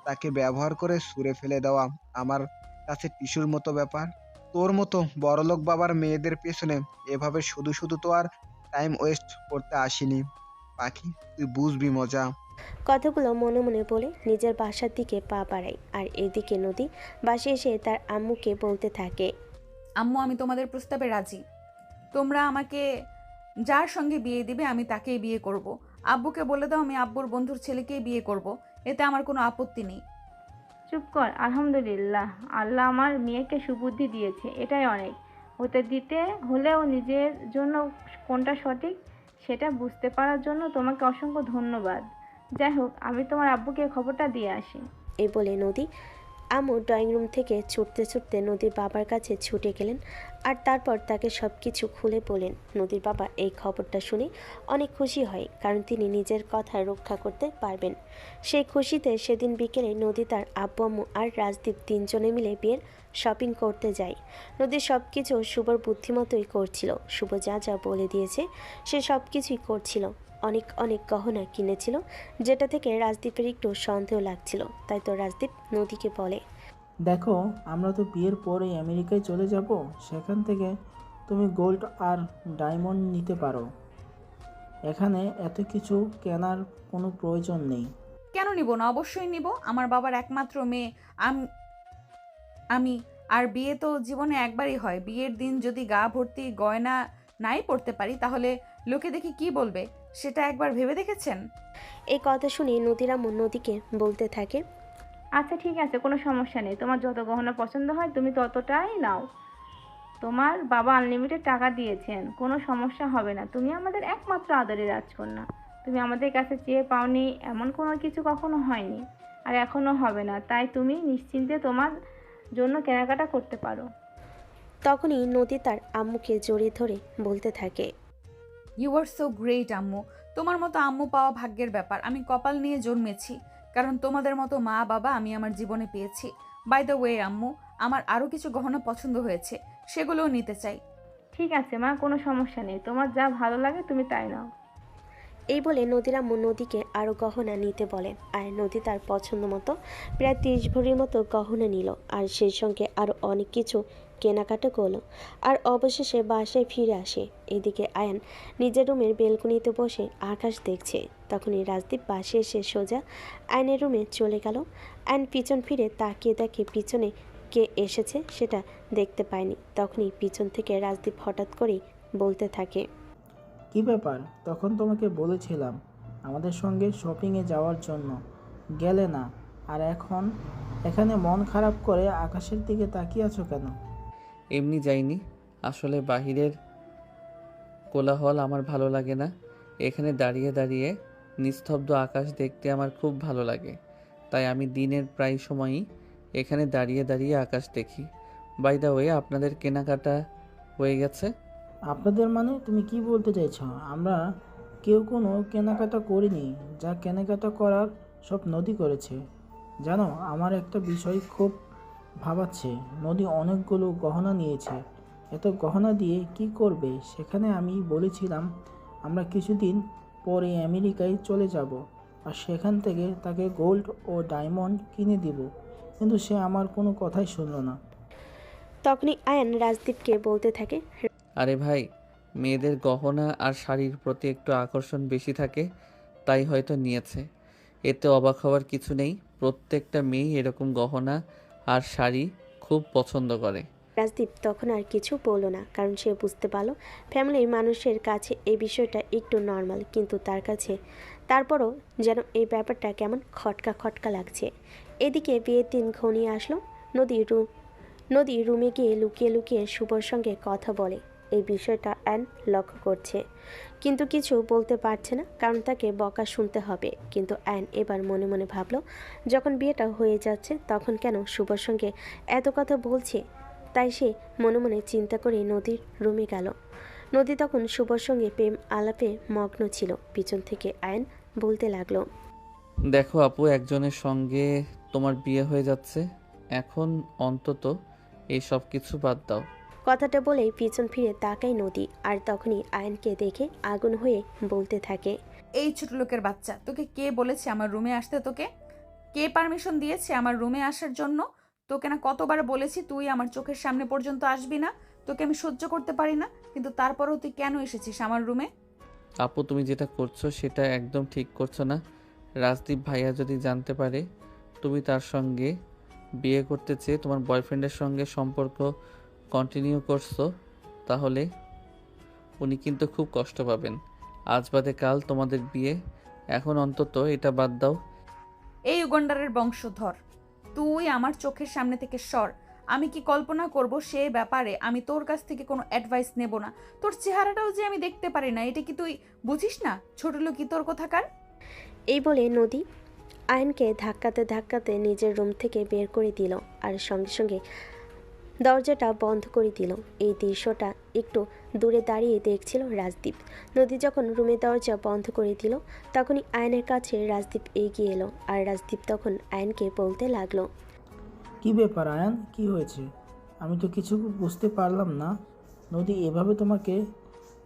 Speaker 7: তাকে ব্যবহার করে ছুঁড়ে ফেলে দেওয়া আমার কাছে টিস্যুর মতো ব্যাপার। তোর মতো বড়লোক বাবার মেয়েদের পেছনে এভাবে শুধু শুধু তো আর টাইম ওয়েস্ট করতে আসিনি পাখি, তুই বুঝবি মজা।
Speaker 3: কথাগুলো মনে মনে বলে নিজের বাসার দিকে পা বাড়ায় আর এদিকে নদী বাসে এসে তার আম্মুকে বলতে থাকে।
Speaker 1: আম্মু, আমি তোমাদের প্রস্তাবে রাজি। তোমরা আমাকে যার সঙ্গে বিয়ে দিবে আমি তাকেই বিয়ে করব। আব্বুকে বলে দাও আমি আব্বুর বন্ধুর ছেলেকেই বিয়ে করব, এতে আমার কোনো আপত্তি নেই।
Speaker 5: চুপ কর। আলহামদুলিল্লাহ, আল্লাহ আমার মেয়েকে সুবুদ্ধি দিয়েছে, এটাই অনেক। হতে দিতে হলেও নিজের জন্য কোনটা সঠিক সেটা বুঝতে পারার জন্য তোমাকে অসংখ্য ধন্যবাদ। যাই হোক, আমি তোমার আব্বুকে খবরটা দিয়ে আসি।
Speaker 3: এই বলে নদী আম্মু ড্রয়িং রুম থেকে ছুটতে ছুটতে নদীর বাবার কাছে ছুটে গেলেন আর তারপর তাকে সব কিছু খুলে বলেন। নদীর বাবা এই খবরটা শুনে অনেক খুশি হয়, কারণ তিনি নিজের কথা রক্ষা করতে পারবেন। সেই খুশিতে সেদিন বিকেলে নদী তার আব্বু আম্মু আর রাজদীপ 3 জনে মিলে বিয়ের শপিং করতে যায়। নদী সব কিছু শুভর বুদ্ধিমতোই করছিল। শুভ যা যা বলে দিয়েছে সে সব কিছুই করছিল। অনেক অনেক গহনা কিনেছিল, যেটা থেকে রাজদীপের একটু সন্দেহ লাগছিল। তাই তো রাজদীপ নদীকে বলে,
Speaker 10: দেখো, আমরা তো বিয়ের পরেই আমেরিকায় চলে যাব, সেখান থেকে তুমি গোল্ড আর ডায়মন্ড নিতে পারো। এখানে এত কিছু কেনার কোনো প্রয়োজন নেই।
Speaker 1: কেন নিব না? অবশ্যই নিব। আমার বাবার একমাত্র মেয়ে আমি, আর বিয়ে তো জীবনে একবারই হয়। বিয়ের দিন যদি গা ভর্তি গয়না নাই পড়তে পারি তাহলে লোকে দেখে কি বলবে, সেটা একবার ভেবে দেখেছেন?
Speaker 3: এই কথা শুনে নদীর আম্মু নদীকে বলতে থাকে,
Speaker 5: আচ্ছা ঠিক আছে, কোনো সমস্যা নেই। তোমার যত গহনা পছন্দ হয় তুমি ততটাই নাও। তোমার বাবা আনলিমিটেড টাকা দিয়েছেন, কোনো সমস্যা হবে না। তুমি আমাদের একমাত্র আদরের রাজকন্যা। তুমি আমাদের কাছে চেয়ে পাওনি এমন কোনো কিছু কখনো হয়নি, আর এখনও হবে না। তাই তুমি নিশ্চিন্তে তোমার জন্য কেনাকাটা করতে পারো।
Speaker 3: তখনই নদী তার আম্মুকে জড়িয়ে ধরে বলতে থাকে,
Speaker 1: ইউ আর সো গ্রেট আম্মু। তোমার মতো আম্মু পাওয়া ভাগ্যের ব্যাপার। আমি কপাল নিয়ে জন্মেছি, কারণ তোমাদের মতো মা বাবা আমি আমার জীবনে পেয়েছি। বাই দ্য ওয়ে আম্মু, আমার আরও কিছু গহনা পছন্দ হয়েছে, সেগুলোও নিতে চাই।
Speaker 5: ঠিক আছে মা, কোনো সমস্যা নেই। তোমার যা ভালো লাগে তুমি তাই নাও।
Speaker 3: এই বলে নদীর আম্মু নদীকে আরও গহনা নিতে বলে আর নদী তার পছন্দ মতো প্রায় 30 ভরির মতো গহনা নিল আর সেই সঙ্গে আরও অনেক কিছু কেনাকাটা করলো আর অবশেষে বাসায় ফিরে আসে। এদিকে আয়ান নিজের রুমের বেলকনিতে বসে আকাশ দেখছে। তখনই রাজদীপ পাশে এসে সোজা আয়নের রুমে চলে গেল। আয়ন পিছন ফিরে তাকিয়ে দেখে পিছনে কে এসেছে সেটা দেখতে পায়নি। তখনই পিছন থেকে রাজদীপ হঠাৎ করেই বলতে থাকে,
Speaker 10: কি ব্যাপার? তখন তোমাকে বলেছিলাম আমাদের সঙ্গে শপিংয়ে যাওয়ার জন্য, গেলে না। আর এখন এখানে মন খারাপ করে আকাশের দিকে তাকিয়ে আছো কেন?
Speaker 2: এমনি যাইনি, আসলে বাহিরের কোলাহল আমার ভালো লাগে না। এখানে দাঁড়িয়ে দাঁড়িয়ে নিস্তব্ধ আকাশ দেখতে আমার খুব ভালো লাগে, তাই আমি দিনের প্রায় সময়ই এখানে দাঁড়িয়ে দাঁড়িয়ে আকাশ দেখি। বাই দ্য ওয়ে, আপনাদের কেনাকাটা হয়ে গেছে?
Speaker 10: আপনাদের মানে তুমি কি বলতে চাইছো? আমরা কেউ কোনো কেনাকাটা করিনি। যা কেনাকাটা করার সব নদী করেছে। জানো, আমার একটা বিষয় খুব ভাবাচ্ছে। নদী অনেকগুলো গহনা নিয়েছে। এত গহনা দিয়ে কি করবে? সেখানে আমি বলেছিলাম আমরা কিছুদিন পরে আমেরিকায় চলে যাব আর সেখান থেকে তাকে গোল্ড ও ডায়মন্ড কিনে দিব, কিন্তু সে আমার কোনো কথাই শুনলো না।
Speaker 3: তখনই আয়ান রাজদীপকে বলতে থাকে,
Speaker 2: আরে ভাই, মেয়েদের গহনা আর শাড়ির প্রতি একটু আকর্ষণ বেশি থাকে, তাই হয়তো নিয়েছে। এতে অবাক হওয়ার কিছু নেই। প্রত্যেকটা মেয়েই এরকম গহনা আর শাড়ি খুব পছন্দ করে।
Speaker 3: রাজদীপ তখন আর কিছু বলল না, কারণ সে বুঝতে পারল ফ্যামিলির মানুষের কাছে এই বিষয়টা একটু নর্মাল, কিন্তু তার কাছে তারপরও যেন এই ব্যাপারটা কেমন খটকা খটকা লাগছে। এদিকে বিয়ের দিন ঘনিয়ে আসলো। নদী রুমে গিয়ে লুকিয়ে লুকিয়ে শুভর সঙ্গে কথা বলে। এই বিষয়টা অ্যান লক্ষ্য করছে, কিন্তু কিছু বলতে পারছে না, কারণ তাকে বকা শুনতে হবে। কিন্তু অ্যান এবার মনে মনে ভাবলো, যখন বিয়েটা হয়ে যাচ্ছে তখন কেন শুভর সঙ্গে এত কথা বলছে। তাই সে মনে মনে চিন্তা করে নদীর রুমে গেল। নদী তখন শুভর সঙ্গে প্রেম আলাপে মগ্ন ছিল। পিছন থেকে আয়ন বলতে লাগলো,
Speaker 2: দেখো আপু, একজনের সঙ্গে তোমার বিয়ে হয়ে যাচ্ছে, এখন অন্তত এই সব কিছু বাদ দাও।
Speaker 3: কথাটা বলেই পিছন ফিরে তাকায় নদী, আর তখনই আয়নকে দেখে আগুন হয়ে বলতে থাকে,
Speaker 1: এই ছোট লোকের বাচ্চা, তোকে কে বলেছে আমার রুমে আসতে? তোকে কে পারমিশন দিয়েছে আমার রুমে আসার জন্য? তোকে না কতবার বলেছি তুই আমার চোখের সামনে পর্যন্ত আসবি না, তোকে আমি সহ্য করতে পারি না, কিন্তু তারপরেও তুই কেন এসেছিস আমার রুমে?
Speaker 2: আপু, তুমি যেটা করছো সেটা একদম ঠিক করছো না। রাজদীপ ভাইয়া যদি জানতে পারে তুমি তার সঙ্গে বিয়ে করতে চেয়ে তোমার বয়ফ্রেন্ডের সঙ্গে সম্পর্ক কন্টিনিউ করছো, তাহলে উনি কিন্তু খুব কষ্ট পাবেন। আজ বাদে কাল তোমাদের বিয়ে, এখন অন্তত এটা বাদ দাও।
Speaker 1: এই উগন্ডারের বংশধর, তুই আমার চোখের সামনে থেকে সর। আমি কি কল্পনা করব সে ব্যাপারে আমি তোর কাছ থেকে কোনো অ্যাডভাইস নেব না। তোর চেহারাটাও যে আমি দেখতে পারি না, এটা কি তুই বুঝিস না? ছোট লোকই তোর কোথাকার।
Speaker 3: এই বলে নদী আয়নকে ধাক্কাতে ধাক্কাতে নিজের রুম থেকে বের করে দিল, আর সঙ্গে সঙ্গে দরজাটা বন্ধ করে দিল। এই দৃশ্যটা একটু দূরে দাঁড়িয়ে দেখছিল রাজদীপ। নদী যখন রুমের দরজা বন্ধ করে দিল, তখনই আয়নের কাছে রাজদীপ এগিয়ে এলো, আর রাজদীপ তখন আয়নকে বলতে লাগলো,
Speaker 10: কি ব্যাপার আয়ান, কি হয়েছে? আমি তো কিছু বুঝতে পারলাম না। নদী এভাবে তোমাকে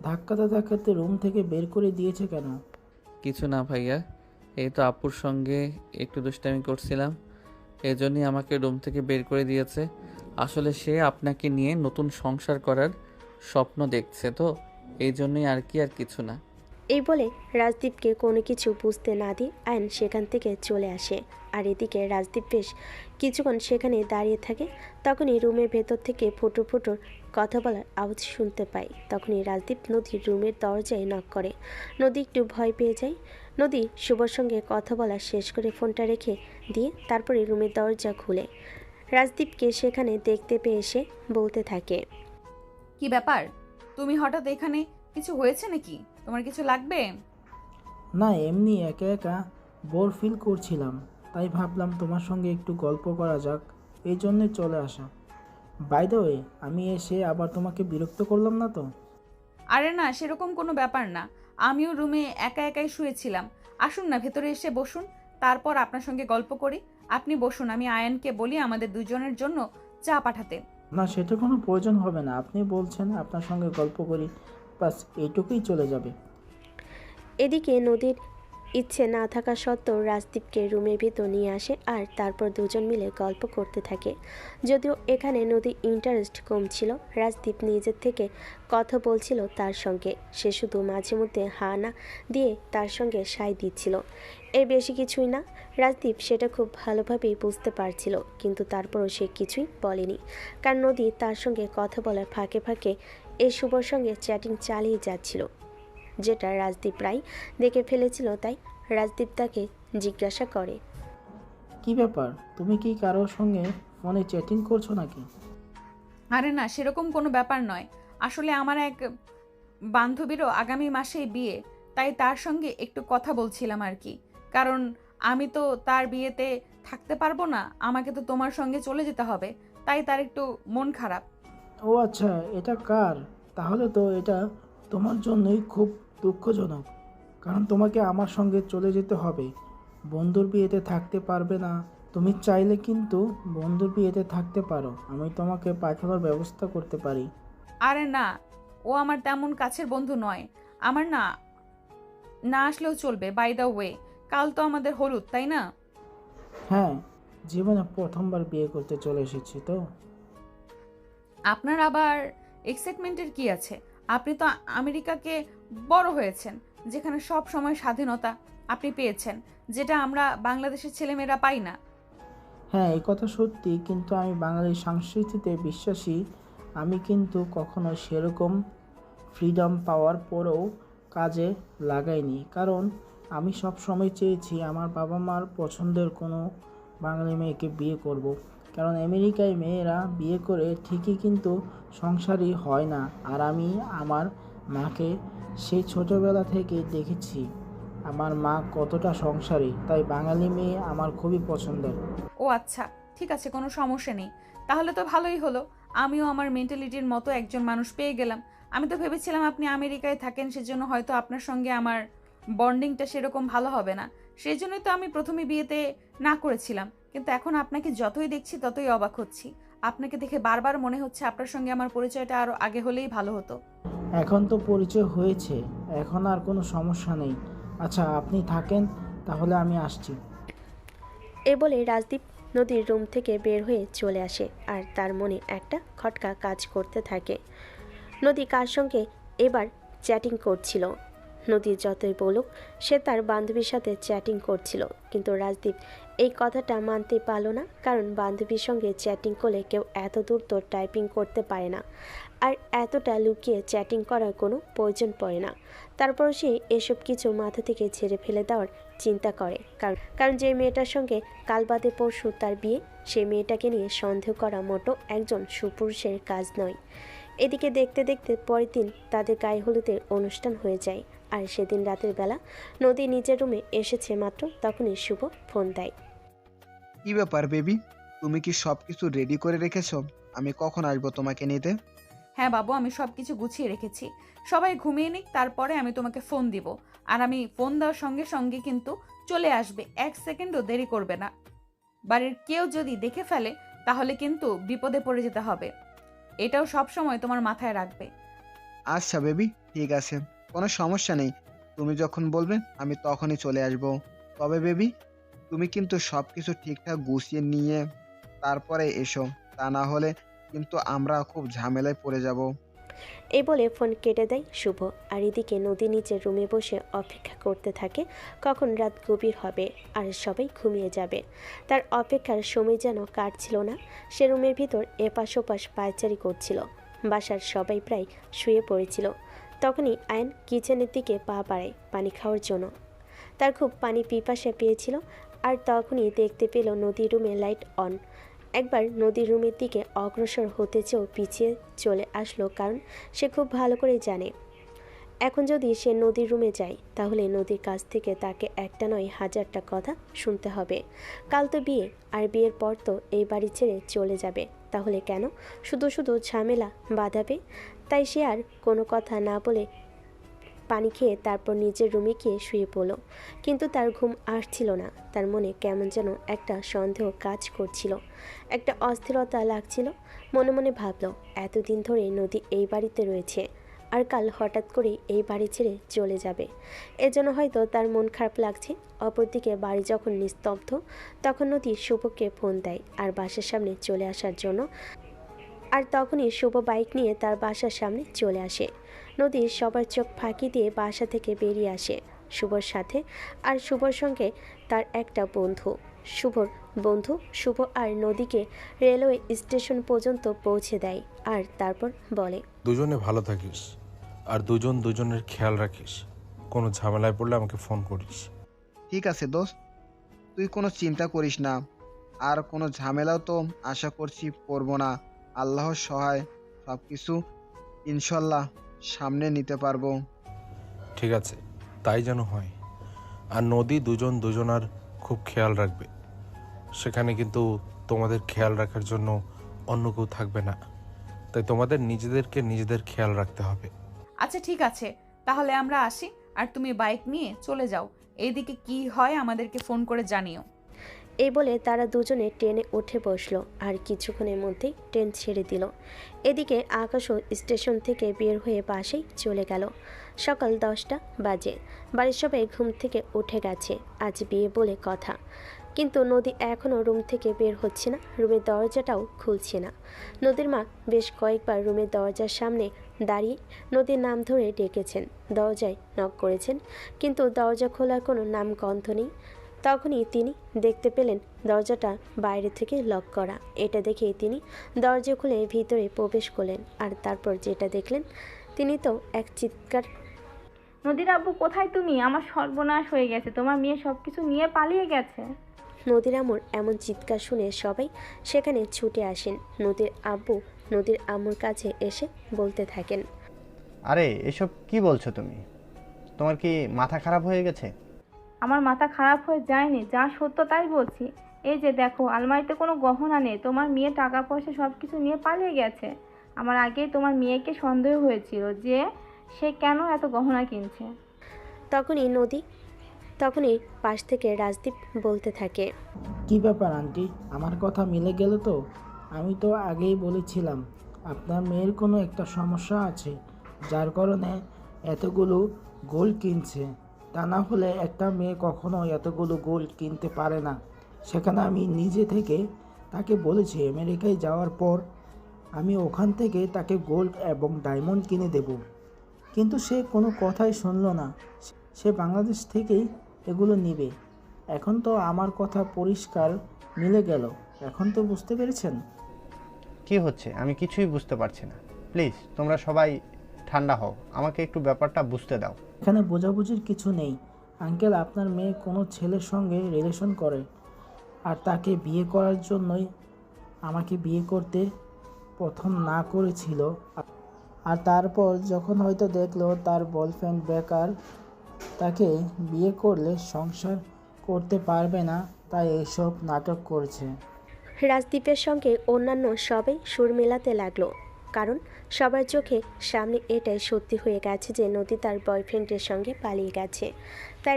Speaker 10: ধাক্কাতে ধাক্কাতে রুম থেকে বের করে দিয়েছে কেন?
Speaker 2: কিছু না ভাইয়া, এই তো আপুর সঙ্গে একটু দুষ্টামি করছিলাম, এজন্যই আমাকে রুম থেকে বের করে দিয়েছে। আসলে সে আপনাকে নিয়ে নতুন সংসার করার স্বপ্ন দেখছে, তো এই জন্যই আর কি, আর কিছু না।
Speaker 3: এই বলে রাজদীপকে কোনো কিছু বুঝতে না দিয়ে আয়ন সেখান থেকে চলে আসে। আর এদিকে রাজদীপ বেশ কিছুক্ষণ সেখানে দাঁড়িয়ে থাকে। তখনই রুমের ভেতর থেকে ফুটো ফুটোর কথা বলার আওয়াজ শুনতে পায়। তখনই রাজদীপ নদীর রুমের দরজায় নক করে। নদী একটু ভয় পেয়ে যায়। নদী শুভর সঙ্গে কথা বলা শেষ করে ফোনটা রেখে দিয়ে তারপরে রুমের দরজা খুলে রাজদীপকে সেখানে দেখতে পেয়ে এসে বলতে থাকে,
Speaker 1: কি ব্যাপার, তুমি হঠাৎ এখানে? কিছু হয়েছে নাকি? তোমার কিছু লাগবে?
Speaker 10: না, এমনি একা একা বোর ফিল করছিলাম, তাই ভাবলাম তোমার সঙ্গে একটু গল্প করা যাক, এই জন্যে চলে আসা। বাই দ্য ওয়ে, আমি এসে আবার তোমাকে বিরক্ত করলাম না তো?
Speaker 1: আরে না, সেরকম কোনো ব্যাপার না। আমিও রুমে একা একাই শুয়েছিলাম। আসুন না, ভেতরে এসে বসুন, তারপর আপনার সঙ্গে গল্প করি। আপনি বসুন, আমি আয়ানকে বলি আমাদের দুজনের জন্য চা পাঠাতে।
Speaker 10: না, সেটা কোনো প্রয়োজন হবে না। আপনি বলছেন আপনার সঙ্গে গল্প করি, বাস এইটুকুই চলে যাবে।
Speaker 3: এদিকে নদীর ইচ্ছে না থাকা সত্ত্বেও রাজদীপকে রুমের ভিতর নিয়ে আসে আর তারপর দুজন মিলে গল্প করতে থাকে। যদিও এখানে নদীর ইন্টারেস্ট কম ছিল, রাজদীপ নিজের থেকে কথা বলছিল তার সঙ্গে। সে শুধু মাঝে মধ্যে হা না দিয়ে তার সঙ্গে সায় দিচ্ছিল, এর বেশি কিছুই না। রাজদীপ সেটা খুব ভালোভাবেই বুঝতে পারছিল, কিন্তু তারপরও সে কিছুই বলেনি, কারণ নদী তার সঙ্গে কথা বলার ফাঁকে ফাঁকে এই শুভর সঙ্গে চ্যাটিং চালিয়ে যাচ্ছিল, যেটা রাজদীপ প্রায় দেখে ফেলেছিল। তাই রাজদীপ তাকে জিজ্ঞাসা করে,
Speaker 10: কি ব্যাপার, তুমি কি কারোর সঙ্গে ফোনে চ্যাটিং করছো নাকি?
Speaker 1: আরে না, সেরকম কোনো ব্যাপার নয়। আসলে আমার এক বান্ধবীরও আগামী মাসেই বিয়ে, তাই তার সঙ্গে একটু কথা বলছিলাম আর কি। কারণ আমি তো তার বিয়েতে থাকতে পারবো না, আমাকে তো তোমার সঙ্গে চলে যেতে হবে, তাই তার একটু মন খারাপ।
Speaker 10: ও আচ্ছা, এটা কার? তাহলে তো এটা তোমার জন্যই খুব দুঃখজনক, কারণ তোমাকে আমার সঙ্গে চলে যেতে হবে। বন্ধুর বিয়েতে থাকতে পারবে না। তুমি চাইলে কিন্তু বন্ধুর বিয়েতে থাকতে পারো, আমি তোমাকে পাঠানোর ব্যবস্থা করতে পারি।
Speaker 1: আরে না, ও আমার তেমন কাছের বন্ধু নয়। আমার না না আসলেও চলবে। বাই দ্য ওয়ে, কাল তো আমাদের হলুদ, তাই না?
Speaker 10: হ্যাঁ, জীবনে প্রথমবার বিয়ে করতে চলে এসেছি তো।
Speaker 1: আপনার আবার এক্সাইটমেন্টের কি আছে? আপনি তো আমেরিকাকে বড় হয়েছেন, যেখানে সব সময় স্বাধীনতা আপনি পেয়েছেন, যেটা আমরা বাংলাদেশের ছেলেমেয়েরা পাই না।
Speaker 10: হ্যাঁ, এই কথা সত্যি, কিন্তু আমি বাঙালি সংস্কৃতিতে বিশ্বাসী। আমি কিন্তু কখনো সেরকম ফ্রিডম পাওয়ার পরেও কাজে লাগাইনি, কারণ আমি সব সময় চেয়েছি আমার বাবা মার পছন্দের কোনো বাঙালি মেয়েকে বিয়ে করব। কারণ আমেরিকায় মেয়েরা বিয়ে করে ঠিকই, কিন্তু সংসারই হয় না। আর আমি আমার মাকে সেই ছোটোবেলা থেকে দেখেছি আমার মা কতটা সংসারী, তাই বাঙালি মেয়ে আমার খুবই পছন্দের।
Speaker 1: ও আচ্ছা, ঠিক আছে, কোনো সমস্যা নেই। তাহলে তো ভালোই হলো, আমিও আমার মেন্টালিটির মতো একজন মানুষ পেয়ে গেলাম। আমি তো ভেবেছিলাম আপনি আমেরিকায় থাকেন, সেজন্য হয়তো আপনার সঙ্গে আমার বন্ডিংটা সেরকম ভালো হবে না, সেই জন্যই তো আমি প্রথমে বিয়েতে না করেছিলাম। কিন্তু এখন আপনাকে যতই দেখছি ততই অবাক হচ্ছি। আপনাকে দেখে বারবার মনে হচ্ছে আপনার সঙ্গে আমার পরিচয়টা আরও আগে হলেই ভালো হতো।
Speaker 10: এখন তো পরিচয় হয়েছে, এখন আর কোনো সমস্যা নেই। আচ্ছা, আপনি থাকেন, তাহলে আমি আসছি।
Speaker 3: এ বলে রাজদীপ নদীর রুম থেকে বের হয়ে চলে আসে, আর তার মনে একটা খটকা কাজ করতে থাকে। নদী কার সঙ্গে এবার চ্যাটিং করছিল? নদী যতই বলুক সে তার বান্ধবীর সাথে চ্যাটিং করছিল, কিন্তু রাজদীপ এই কথাটা মানতে পারল না, কারণ বান্ধবীর সঙ্গে চ্যাটিং করলে কেউ এত দূর তো টাইপিং করতে পারে না, আর এতটা লুকিয়ে চ্যাটিং করার কোনো প্রয়োজন পড়ে না। তারপর সে এসব কিছু মাথা থেকে ঝেড়ে ফেলে দেওয়ার চিন্তা করে, কারণ যে মেয়েটার সঙ্গে কাল বাদে পরশু তার বিয়ে, সেই মেয়েটাকে নিয়ে সন্দেহ করা মোটো একজন সুপুরুষের কাজ নয়। এদিকে দেখতে দেখতে পরের দিন তাদের গায়ে হলুদের অনুষ্ঠান হয়ে যায়, আর সেদিন রাতের বেলা নদী নিজের রুমে এসেছে মাত্র, তখনই শুভ ফোন দেয়।
Speaker 7: কি ব্যাপার বেবি, তুমি কি সব কিছু রেডি করে রেখেছো? আমি কখন আসবো তোমাকে নিতে?
Speaker 1: হ্যাঁ বাবু, আমি সব কিছু গুছিয়ে রেখেছি। সবাই ঘুমিয়ে নিক, তারপরে আমি তোমাকে ফোন দিব। আর আমি ফোন দেওয়ার সঙ্গে সঙ্গে কিন্তু চলে আসবে, 1 সেকেন্ডও দেরি করবে না। বাড়ির কেউ যদি দেখে ফেলে তাহলে কিন্তু বিপদে পড়ে যেতে হবে, এটাও সব সময় তোমার মাথায় রাখবে।
Speaker 7: আচ্ছা বেবি, ঠিক আছে, কোনো সমস্যা নেই। তুমি যখন বলবে আমি তখনই চলে আসবো। তবে বেবি, তুমি কিন্তু সব কিছু ঠিকঠাক গুছিয়ে নিয়ে তারপরে এসো, তা না হলে কিন্তু আমরা খুব ঝামেলায় পড়ে যাব।
Speaker 3: এই বলে ফোন কেটে দেয় শুভ, আর এদিকে নদী নিচের রুমে বসে অপেক্ষা করতে থাকে কখন রাত গভীর হবে আর সবাই ঘুমিয়ে যাবে। তার অপেক্ষার সময় যেন কাটছিল না। সে রুমের ভিতর এপাশ ওপাশ পায়চারি করছিল। বাসার সবাই প্রায় শুয়ে পড়েছিল। তখনই আয়ন কিচেনের দিকে পা বাড়ায় পানি খাওয়ার জন্য। তার খুব পানি পিপাসা পেয়েছিল, আর তখনই দেখতে পেল নদীর রুমে লাইট অন। একবার নদীর রুমের দিকে অগ্রসর হতে চেয়েও পিছিয়ে চলে আসলো, কারণ সে খুব ভালো করে জানে এখন যদি সে নদীর রুমে যায় তাহলে নদীর কাছ থেকে তাকে একটা নয় হাজারটা কথা শুনতে হবে। কাল তো বিয়ে, আর বিয়ের পর তো এই বাড়ি ছেড়ে চলে যাবে, তাহলে কেন শুধু শুধু ঝামেলা বাঁধাবে? তাই সে আর কোনো কথা না বলে পানি খেয়ে তারপর নিজের রুমে গিয়ে শুয়ে পড়ল। কিন্তু তার ঘুম আসছিল না। তার মনে কেমন যেন একটা সন্দেহ কাজ করছিল, একটা অস্থিরতা লাগছিল। মনে মনে ভাবল, এতদিন ধরে নদী এই বাড়িতে রয়েছে, আর কাল হঠাৎ করেই এই বাড়ি ছেড়ে চলে যাবে। এজন্য হয়তো তার মন খারাপ লাগছে। অপরদিকে বাড়ি যখন নিস্তব্ধ, তখন নদী শুভকে ফোন দেয় আর বাসার সামনে চলে আসার জন্য। আর তখনই শুভ বাইক নিয়ে তার বাসার সামনে চলে আসে। নদী সবার চোখ ফাঁকি দিয়ে বাসা থেকে বেরিয়ে আসে শুভর সাথে। আর শুভর সঙ্গে তার একটা বন্ধু। শুভর বন্ধু শুভ আর নদীকে রেলওয়ে স্টেশন পর্যন্ত পৌঁছে দেয় আর তারপর বলে,
Speaker 11: দুজনে ভালো থাকিস আর দুজন দুজনের খেয়াল রাখিস। কোনো ঝামেলায় পড়লে আমাকে ফোন করিস।
Speaker 7: ঠিক আছে দোস্ত, তুই কোনো চিন্তা করিস না। আর কোনো ঝামেলাও তো আশা করছি পড়বো না। আল্লাহর সহায় সব কিছু ইনশাল্লাহ সামনে নিতে পারবো।
Speaker 11: ঠিক আছে, তাই যেন হয়। আর নদী দুজন দুজনার খুব খেয়াল রাখবে। সেখানে কিন্তু তোমাদের খেয়াল রাখার জন্য অন্য কেউ থাকবে না, তাই তোমাদের নিজেদেরকে নিজেদের খেয়াল রাখতে হবে।
Speaker 1: আচ্ছা ঠিক আছে, তাহলে আমরা আসি আর তুমি বাইক নিয়ে চলে যাও। এইদিকে কি হয় আমাদেরকে ফোন করে জানিও।
Speaker 3: এই বলে তারা দুজনে ট্রেনে উঠে বসলো আর কিছুক্ষণের মধ্যেই ট্রেন ছেড়ে দিল। এদিকে আকাশও স্টেশন থেকে বের হয়ে বাসেই চলে গেল। সকাল 10টা বাজে। বাড়ির সবাই ঘুম থেকে উঠে গেছে। আজ বিয়ে বলে কথা, কিন্তু নদী এখনও রুম থেকে বের হচ্ছে না, রুমের দরজাটাও খুলছে না। নদীর মা বেশ কয়েকবার রুমের দরজার সামনে দাঁড়িয়ে নদীর নাম ধরে ডেকেছেন, দরজায় নক করেছেন, কিন্তু দরজা খোলার কোনো নামগন্ধ নেই। তখনই তিনি দেখতে পেলেন দরজাটা বাইরে থেকে লক করা। এটা দেখেই তিনি দরজা খুলে ভিতরে প্রবেশ করলেন। আর তারপর যেটা দেখলেন, তিনি তো এক চিৎকার।
Speaker 5: নদীর আব্বু কোথায় তুমি? আমার সর্বনাশ হয়ে গেছে, তোমার মেয়ে সব কিছু নিয়ে পালিয়ে গেছে।
Speaker 3: নদীর আম্মুর এমন চিৎকার শুনে সবাই সেখানে ছুটে আসেন। নদীর আব্বু নদীর আম্মুর কাছে এসে বলতে থাকেন,
Speaker 4: আরে এসব কি বলছো তুমি? তোমার কি মাথা খারাপ হয়ে গেছে?
Speaker 5: আমার মাথা খারাপ হয়ে যায়নি, যা সত্য তাই বলছি। এই যে দেখো, আলমারিতে কোনো গহনা নেই, তোমার মেয়ে টাকা পয়সা সব কিছু নিয়ে পালিয়ে গেছে। আমার আগেই তোমার মেয়েকে সন্দেহ হয়েছিল যে সে কেন এত গহনা কিনছে।
Speaker 3: তখনই পাশ থেকে রাজদীপ বলতে থাকে,
Speaker 10: কি ব্যাপার আন্টি, আমার কথা মিলে গেল তো? আমি তো আগেই বলেছিলাম আপনার মেয়ের কোনো একটা সমস্যা আছে, যার কারণে এতগুলো গোল্ড কিনছে। তা না হলে একটা মেয়ে কখনো এতগুলো গোল্ড কিনতে পারে না। সেখানে আমি নিজে থেকে তাকে বলেছি আমেরিকায় যাওয়ার পর আমি ওখান থেকে তাকে গোল্ড এবং ডায়মন্ড কিনে দেব, কিন্তু সে কোনো কথাই শুনলো না। সে বাংলাদেশ থেকেই এগুলো নেবে। এখন তো আমার কথা পরিষ্কার মিলে গেল, এখন তো বুঝতে পেরেছেন
Speaker 4: কি হচ্ছে? আমি কিছুই বুঝতে পারছি না। প্লিজ তোমরা সবাই ঠান্ডা হও, আমাকে একটু ব্যাপারটা বুঝতে দাও।
Speaker 10: এখানে বোঝাবুঝির কিছু নেই আঙ্কেল। আপনার মেয়ে কোনো ছেলের সঙ্গে রিলেশন করে আর তাকে বিয়ে করার জন্যই আমাকে বিয়ে করতে প্রথম না করেছিল। আর তারপর যখন হয়তো দেখলো তার বয়ফ্রেন্ড বেকার, তাকে বিয়ে করলে সংসার করতে পারবে না, তাই এইসব নাটক করছে।
Speaker 3: রাজদীপের সঙ্গে অন্যান্য সবাই সুর মেলাতে লাগলো, কারণ সবার চোখে সামনে এটাই সত্যি হয়ে গেছে যে নদী তার বয়ফ্রেন্ডের সঙ্গে পালিয়ে গেছে। তাই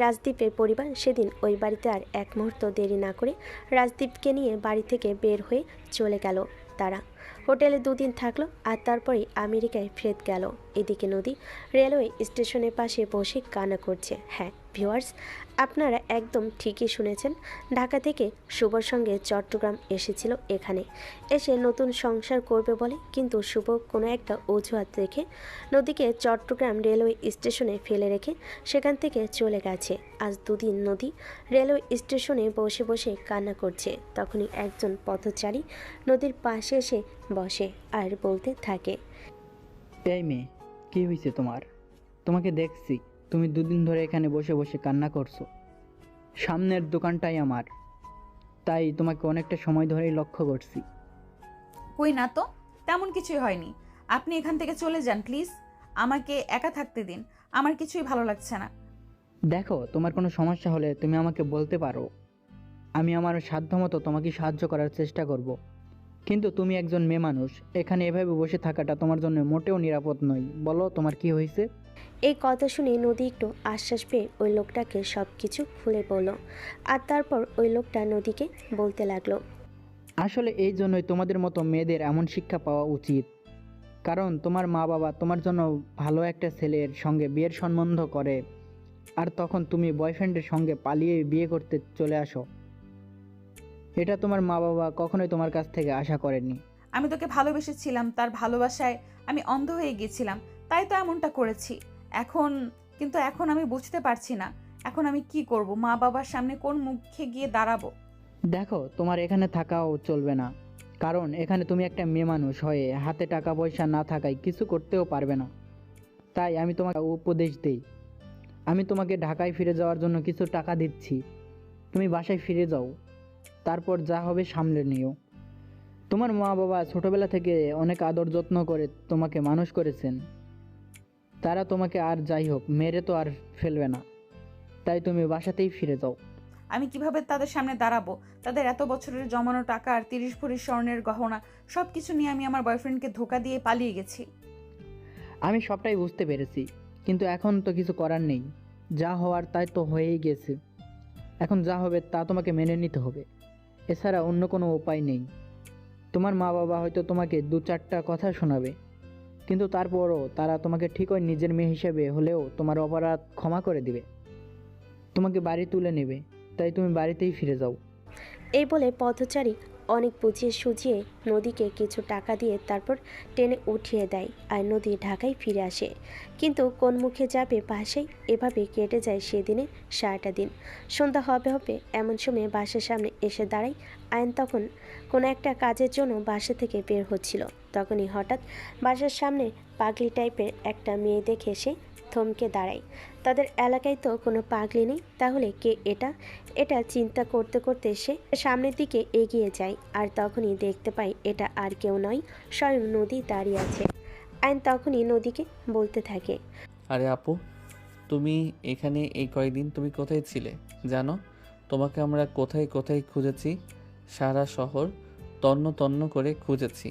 Speaker 3: রাজদীপের পরিবার সেদিন ওই বাড়িতে আর এক মুহূর্ত দেরি না করে রাজদীপকে নিয়ে বাড়ি থেকে বের হয়ে চলে গেল। তারা হোটেলে 2 দিন থাকলো আর তারপরেই আমেরিকায় ফেরত গেল। এদিকে নদী রেলওয়ে স্টেশনের পাশে বসে কান্না করছে। হ্যাঁ ভিউয়ার্স, আপনারা একদম ঠিকই শুনেছেন, ঢাকা থেকে শুভর সঙ্গে চট্টগ্রাম এসেছিল। এখানে এসে নতুন সংসার করবে বলে, কিন্তু শুভ কোনো একটা অজুহাত রেখে নদীকে চট্টগ্রাম রেলওয়ে স্টেশনে ফেলে রেখে সেখান থেকে চলে গেছে। আজ 2 দিন নদী রেলওয়ে স্টেশনে বসে বসে কান্না করছে। তখনই একজন পথচারী নদীর পাশে এসে বসে আর বলতে থাকে,
Speaker 12: এই মেয়ে, কী হয়েছে তোমার? তোমাকে দেখছি তুমি 2 দিন ধরে এখানে বসে বসে কান্না করছো। সামনের দোকানটাই আমার, তাই তোমাকে অনেকটা সময় ধরেই লক্ষ্য করছি।
Speaker 1: কই না তো, তেমন কিছুই হয়নি। আপনি এখান থেকে চলে যান প্লিজ, আমাকে একা থাকতে দিন, আমার কিছুই ভালো লাগছে না।
Speaker 12: দেখো, তোমার কোনো সমস্যা হলে তুমি আমাকে বলতে পারো, আমি আমার সাধ্যমতো তোমাকে সাহায্য করার চেষ্টা করব। কিন্তু তুমি একজন মেয়ে মানুষ, এখানে এভাবে বসে থাকাটা তোমার জন্য মোটেও নিরাপদ নয়। বলো তোমার কি হয়েছে?
Speaker 3: এই কথা শুনে নদী একটু আশ্বাস পেয়ে ওই লোকটাকে সব কিছু খুলে বলল। আর তারপর ওই লোকটা নদীকে বলতে লাগলো,
Speaker 12: আসলে এই জন্যই তোমাদের মতো মেয়েদের এমন শিক্ষা পাওয়া উচিত। কারণ তোমার মা বাবা তোমার জন্য ভালো একটা ছেলের সঙ্গে বিয়ের সম্বন্ধ করে, আর তখন তুমি বয়ফ্রেন্ডের সঙ্গে পালিয়ে বিয়ে করতে চলে আসো। এটা তোমার মা বাবা কখনোই তোমার কাছ থেকে আশা করেনি।
Speaker 1: আমি তোকে ভালোবেসেছিলাম, তার ভালোবাসায় আমি অন্ধ হয়ে গেছিলাম, তাই তো এমনটা করেছি। এখন আমি বুঝতে পারছি না, এখন আমি কি করব? মা বাবার সামনে কোন মুখে গিয়ে দাঁড়াবো?
Speaker 12: দেখো, তোমার এখানে থাকাও চলবে না, কারণ এখানে তুমি একটা মেয়ে মানুষ হয়ে হাতে টাকা পয়সা না থাকায় কিছু করতেও পারবে না। তাই আমি তোমাকে উপদেশ দেই, আমি তোমাকে ঢাকায় ফিরে যাওয়ার জন্য কিছু টাকা দিচ্ছি, তুমি বাসায় ফিরে যাও, তারপর যা হবে সামলে নিও। তোমার মা বাবা ছোটবেলা থেকে অনেক আদর যত্ন করে তোমাকে মানুষ করেছেন, তারা তোমাকে আর যাই হোক মেরে তো আর ফেলবে না, তাই তুমি বাসাতেই ফিরে যাও।
Speaker 1: আমি কিভাবে তাদের সামনে দাঁড়াবো? তাদের এত বছরের জমানো টাকা আর 30 ভরি স্বর্ণের গহনা সবকিছু নিয়ে আমি আমার বয়ফ্রেন্ডকে ধোকা দিয়ে পালিয়ে গেছি।
Speaker 12: আমি সবটাই বুঝতে পেরেছি, কিন্তু এখন তো কিছু করার নেই, যা হওয়ার তাই তো হয়েই গেছে। এখন যা হবে তা তোমাকে মেনে নিতে হবে, এছাড়া অন্য কোনো উপায় নেই। তোমার মা বাবা হয়তো তোমাকে 2-4টা কথা শোনাবে, কিন্তু তারপরও তারা তোমাকে ঠিকই নিজের মেয়ে হিসেবে হলেও তোমার অপরাধ ক্ষমা করে দিবে, তোমাকে বাড়ি তুলে নেবে, তাই তুমি বাড়িতেই ফিরে যাও।
Speaker 3: এই বলে পথচারী অনেক বুঝিয়ে সুঝিয়ে নদীকে কিছু টাকা দিয়ে তারপর টেনে উঠিয়ে দেয়, আর নদী ঢাকায় ফিরে আসে। কিন্তু কোন মুখে যাবে বাসায়? এভাবে কেটে যায় সেদিনে সারাটা দিন। সন্ধ্যা হবে হবে এমন সময় বাসার সামনে এসে দাঁড়ায় আয়ন। তখন কোনো একটা কাজের জন্য বাসা থেকে বের হচ্ছিল, তখনই হঠাৎ বাসার সামনে পাগলি টাইপের একটা মেয়ে দেখে সে থমকে দাঁড়ায়। তাদের এলাকায় তো কোনো পাগলি নেই, তাহলে কে এটা? এটা চিন্তা করতে করতে সে সামনের দিকে এগিয়ে যায়, আর তখনই দেখতে পাই এটা আর কেউ নয়, স্বয়ং নদী দাঁড়িয়ে আছে। আইন তখনই নদীকে বলতে থাকে,
Speaker 2: আরে আপু, তুমি এখানে এই কয়েকদিন তুমি কোথায় ছিলে জানো? তোমাকে আমরা কোথায় কোথায় খুঁজেছি, সারা শহর তন্ন তন্ন করে খুঁজেছি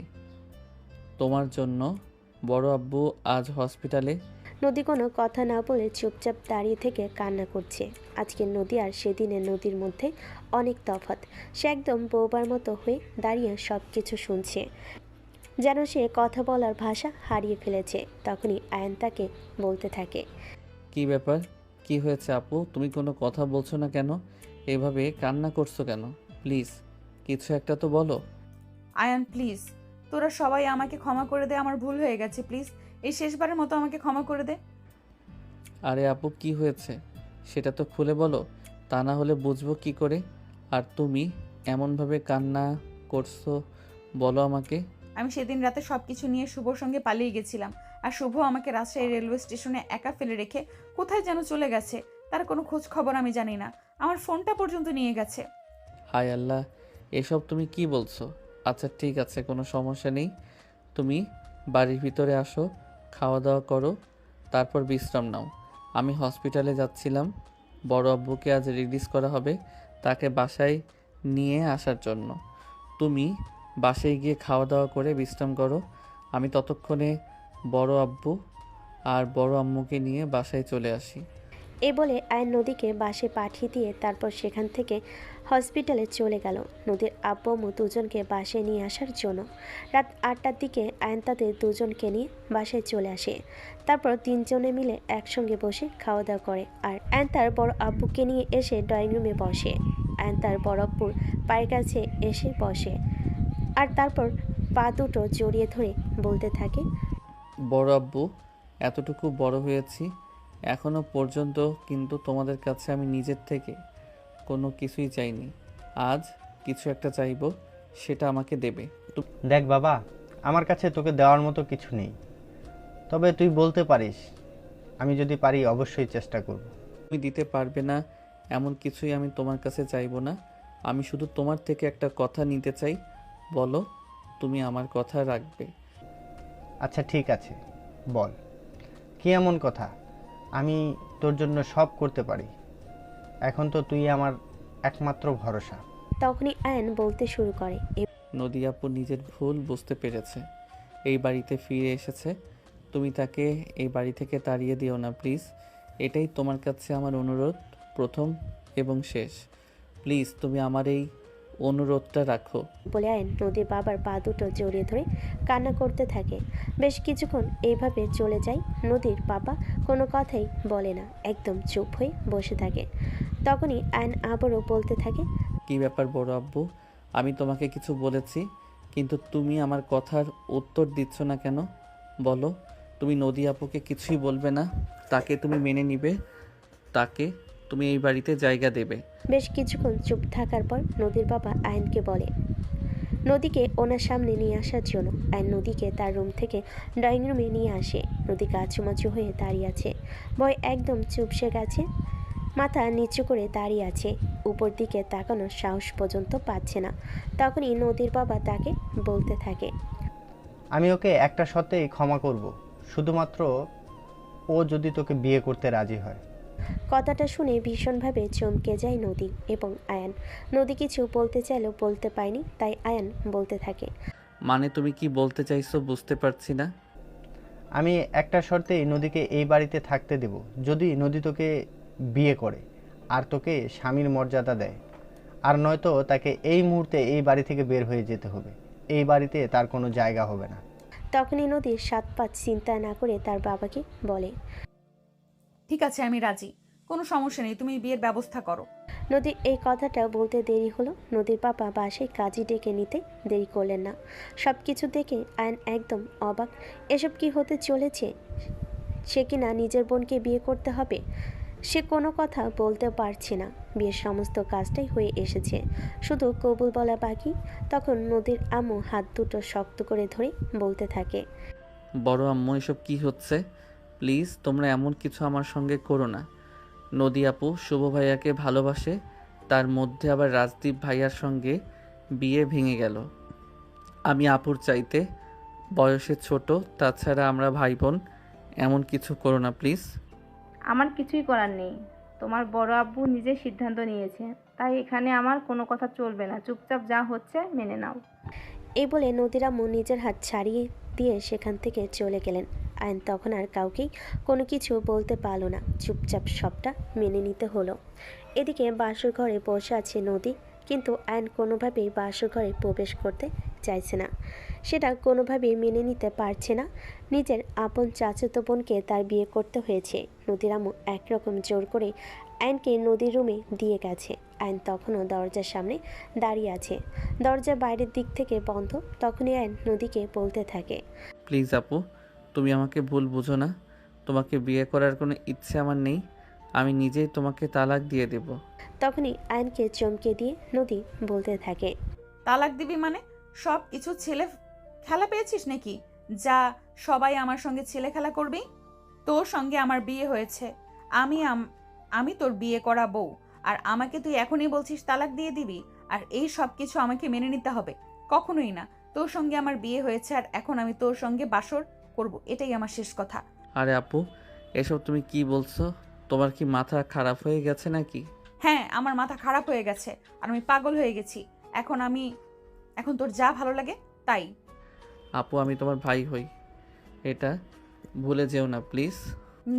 Speaker 2: তোমার জন্য। বড় আব্বু আজ হসপিটালে।
Speaker 3: নদী কোনো কথা না বলে চুপচাপ দাঁড়িয়ে থেকে কান্না করছে। আজকে নদী আর সেদিনের নদীর মধ্যে অনেক তফাৎ। সে একদম বোবার মতো হয়ে দাঁড়িয়ে সব কিছু শুনছে, যেন সে কথা বলার ভাষা হারিয়ে ফেলেছে। তখনই আয়ন তাকে বলতে থাকে,
Speaker 2: কি ব্যাপার, কি হয়েছে আপু? তুমি কোনো কথা বলছো না কেন? এভাবে কান্না করছো কেন? প্লিজ কিছু একটা তো বলো।
Speaker 1: আয়ান প্লিজ, তোরা সবাই আমাকে ক্ষমা করে দে, আমার ভুল হয়ে গেছে, প্লিজ এই শেষবারের মতো আমাকে ক্ষমা করে দে।
Speaker 2: আরে আপু, কি হয়েছে সেটা তো খুলে বলো, তা না হলে বুঝবো কি করে। আর তুমি এমনভাবে কান্না করছো, বলো আমাকে।
Speaker 1: আমি সেদিন রাতে সবকিছু নিয়ে শুভর সঙ্গে পালিয়ে গেছিলাম, আর শুভ আমাকে রাজশাহী রেলওয়ে স্টেশনে একা ফেলে রেখে কোথায় যেন চলে গেছে। তার কোনো খোঁজ খবর আমি জানি না, আমার ফোনটা পর্যন্ত নিয়ে গেছে।
Speaker 2: হায় আল্লাহ, এসব তুমি কি বলছো? আচ্ছা ঠিক আছে, কোনো সমস্যা নেই, তুমি বাড়ির ভিতরে আসো, খাওয়া দাওয়া করো, তারপর বিশ্রাম নাও। আমি হসপিটালে যাচ্ছিলাম, বড় আব্বুকে আজ রিলিজ করা হবে, তাকে বাসায় নিয়ে আসার জন্য। তুমি বাসায় গিয়ে খাওয়া দাওয়া করে বিশ্রাম করো, আমি ততক্ষণে বড় আব্বু আর বড় আম্মুকে নিয়ে বাসায় চলে আসি।
Speaker 3: এ বলে আয়ন নদীকে বাসে পাঠিয়ে দিয়ে তারপর সেখান থেকে হসপিটালে চলে গেল নদীর আব্বু আম্মু দুজনকে বাসায় নিয়ে আসার জন্য। রাত 8টার দিকে আয়ন তাদের দুজনকে নিয়ে বাসায় চলে আসে। তারপর তিনজনে মিলে একসঙ্গে বসে খাওয়া দাওয়া করে, আর আয়ন তার বড় আব্বুকে নিয়ে এসে ড্রয়িং রুমে বসে। আয়ন তার বড় আব্বুর পায়ের কাছে এসে বসে, আর তারপর পা দুটো জড়িয়ে ধরে বলতে থাকে,
Speaker 2: বড় আব্বু, এতটুকু বড় হয়েছি এখনো পর্যন্ত, কিন্তু তোমাদের কাছে আমি নিজের থেকে কোনো কিছুই চাইনি। আজ কিছু একটা চাইবো, সেটা আমাকে দেবে।
Speaker 4: দেখ বাবা, আমার কাছে তোকে দেওয়ার মতো কিছু নেই, তবে তুই বলতে পারিস, আমি যদি পারি অবশ্যই চেষ্টা করব।
Speaker 2: তুমি দিতে পারবে না এমন কিছুই আমি তোমার কাছে চাইবো না, আমি শুধু তোমার থেকে একটা কথা নিতে চাই, বলো তুমি আমার কথা রাখবে।
Speaker 4: আচ্ছা ঠিক আছে, বল কি এমন কথা? আমি তোর জন্য সব করতে পারি, এখন তো তুই আমার একমাত্র ভরসা।
Speaker 3: তখনই আয়ন বলতে শুরু করে,
Speaker 2: নদী আপু নিজের ভুল বুঝতে পেরেছে, এই বাড়িতে ফিরে এসেছে, তুমি তাকে এই বাড়ি থেকে তাড়িয়ে দিও না প্লিজ, এটাই তোমার কাছে আমার অনুরোধ, প্রথম এবং শেষ। প্লিজ তুমি আমার এই অনুরোধটা রাখো।
Speaker 3: বলে আয়ন নদীর বাবার পা দুটো জড়িয়ে ধরে কান্না করতে থাকে। বেশ কিছুক্ষণ এইভাবে চলে যায়। নদীর বাবা কোনো কথাই বলে না, একদম চুপ হয়ে বসে থাকে। তখনই আয়ন আবারও বলতে থাকে,
Speaker 2: কি ব্যাপার বড় আব্বু, আমি তোমাকে কিছু বলেছি কিন্তু তুমি আমার কথার উত্তর দিচ্ছ না কেন? বলো, তুমি নদী আপুকে কিছুই বলবে না? তাকে তুমি মেনে নিবে? তাকে তুমি এই বাড়িতে জায়গা দেবে?
Speaker 3: বেশ কিছুক্ষণ চুপ থাকার পর নদীর বাবা আয়নকে বলে নদীকে ওনার সামনে নিয়ে আসার জন্য। আয়ন নদীকে তার রুম থেকে ড্রয়িং রুমে নিয়ে আসে। নদী কাচুমাচু হয়ে দাঁড়িয়ে আছে, ভয় একদম চুপসে গেছে, মাথা নিচু করে দাঁড়িয়ে আছে, উপর দিকে তাকানোর সাহস পর্যন্ত পাচ্ছে না। তখনই নদীর বাবা তাকে বলতে থাকে,
Speaker 4: আমি ওকে একটা শর্তেই ক্ষমা করব, শুধুমাত্র ও যদি তোকে বিয়ে করতে রাজি হয়।
Speaker 3: কথাটা শুনে ভীষণভাবে চমকে যায় নদী এবং আয়ান। নদী কিছু বলতে চাইলেও বলতে পায়নি, তাই আয়ান বলতে থাকে,
Speaker 2: মানে তুমি কি বলতে চাইছো বুঝতে পারছি না।
Speaker 4: আমি একটা শর্তেই নদীকে এই বাড়িতে থাকতে দেব, যদি নদী তোকে বিয়ে করে আর তোকে স্বামীর মর্যাদা দেয়, আর নয়তো তাকে এই মুহূর্তে এই বাড়ি থেকে বের হয়ে যেতে হবে। এই বাড়িতে তার কোনো জায়গা হবে না।
Speaker 3: তখনই নদী সাত পাঁচ চিন্তা না করে তার বাবাকে বলে,
Speaker 1: ঠিক আছে, আমি রাজি, কোনো সমস্যা নেই, তুমি বিয়ের ব্যবস্থা করো।
Speaker 3: নদীর এই কথাটা বলতে দেরি হলো। নদীর বাবা বাসায় কাজী ডেকে নিতে দেরি করলেন না। সব কিছু দেখে আয়ন একদম অবাক। এসব কি হতে চলেছে? সে কিনা নিজের বোনকে বিয়ে করতে হবে। সে কোনো কথা বলতে পারছে না। বিয়ের সমস্ত কাজটাই হয়ে এসেছে, শুধু কবুল বলা বাকি। তখন নদীর আম্মু হাত দুটো শক্ত করে ধরে বলতে থাকে,
Speaker 2: বড় আম্মু, এসব কি হচ্ছে? প্লিজ তোমরা এমন কিছু আমার সঙ্গে করো না। নদী আপু শুভ ভাইয়াকে ভালোবাসে, তার মধ্যে আবার রাজদীপ ভাইয়ার সঙ্গে বিয়ে ভেঙে গেল। আমি আপুর চাইতে বয়সে ছোট, তাছাড়া আমরা ভাই বোন, এমন কিছু করো না প্লিজ।
Speaker 5: আমার কিছুই করার নেই, তোমার বড় আব্বু নিজে সিদ্ধান্ত নিয়েছে, তাই এখানে আমার কোনো কথা চলবে না, চুপচাপ যা হচ্ছে মেনে নাও।
Speaker 3: এই বলে নদীর আম্মু নিজের হাত ছাড়িয়ে দিয়ে সেখান থেকে চলে গেলেন। আয়ন তখন আর কাউকেই কোনো কিছু বলতে পারল না, চুপচাপ সবটা মেনে নিতে হলো। এদিকে বাসর ঘরে বসে আছে নদী, কিন্তু আয়ন কোনোভাবেই বাসর ঘরে প্রবেশ করতে চাইছে না। সেটা কোনোভাবেই মেনে নিতে পারছে না। নিজের আপন চাচাতো বোনকে তার বিয়ে করতে হয়েছে। নদীর আম্মু একরকম জোর করে আয়নকে নদীর রুমে দিয়ে গেছে। আয়ন তখনও দরজার সামনে দাঁড়িয়ে আছে, দরজা বাইরের দিক থেকে বন্ধ। তখনই আয়ন নদীকে বলতে থাকে,
Speaker 2: প্লিজ আপু, তুমি আমাকে ভুল বুঝো না। তোমাকে বিয়ে করার কোনো ইচ্ছে আমার নেই, আমি নিজেই তোমাকে তালাক দিয়ে দেব।
Speaker 3: তখনই আয়নকে চমকে দিয়ে নদী বলতে থাকে,
Speaker 1: তালাক দিবি মানে? সব কিছু ছেলে খেলা পেয়েছিস নাকি? যা, সবাই আমার সঙ্গে ছেলে খেলা করবি? তোর সঙ্গে আমার বিয়ে হয়েছে, আমি তোর বিয়ে করা বউ, আর আমাকে তুই এখনই বলছিস তালাক দিয়ে দিবি? আর এই সব কিছু আমাকে মেনে নিতে হবে? কখনোই না। তোর সঙ্গে আমার বিয়ে হয়েছে, আর এখন আমি তোর সঙ্গে বাসর করব, এটাই আমার শেষ কথা।
Speaker 2: আরে আপু, এসব তুমি কি বলছো? তোমার কি মাথা খারাপ হয়ে গেছে নাকি?
Speaker 1: হ্যাঁ, আমার মাথা খারাপ হয়ে গেছে, আর আমি পাগল হয়ে গেছি। এখন তোর যা ভালো লাগে তাই।
Speaker 2: আপু, আমি তোমার ভাই হই, এটা ভুলে যেও না প্লিজ।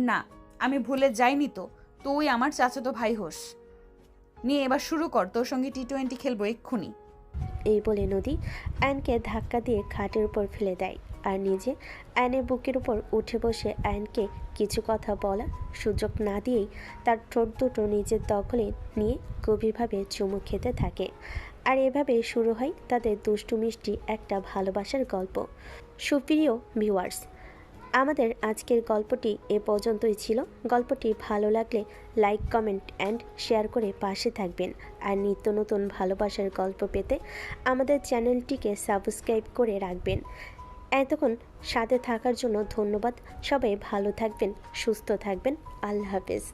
Speaker 1: না, আমি ভুলে যাইনি তো, তুই আমার চাচাতো ভাই হোস। নিয়ে এবার শুরু কর, তোর সঙ্গে টি-20 খেলবো এক্ষুনি।
Speaker 3: এই বলে নদী আয়নকে ধাক্কা দিয়ে খাটের উপর ফেলে দেয়, আর নিজে আয়নের বুকের উপর উঠে বসে আয়নকে কিছু কথা বলার সুযোগ না দিয়েই তার ঠোঁট দুটো নিজের দখলে নিয়ে গভীরভাবে চুমু খেতে থাকে। আর এভাবে শুরু হয় তাদের দুষ্টু মিষ্টি একটা ভালোবাসার গল্প। সুপ্রিয় ভিউয়ার্স, আমাদের আজকের গল্পটি এ পর্যন্তই ছিল। গল্পটি ভালো লাগলে লাইক, কমেন্ট অ্যান্ড শেয়ার করে পাশে থাকবেন। আর নিত্য নতুন ভালোবাসার গল্প পেতে আমাদের চ্যানেলটিকে সাবস্ক্রাইব করে রাখবেন। এতক্ষণ সাথে থাকার জন্য ধন্যবাদ। সবাই ভালো থাকবেন, সুস্থ থাকবেন। আল্লাহ হাফেজ।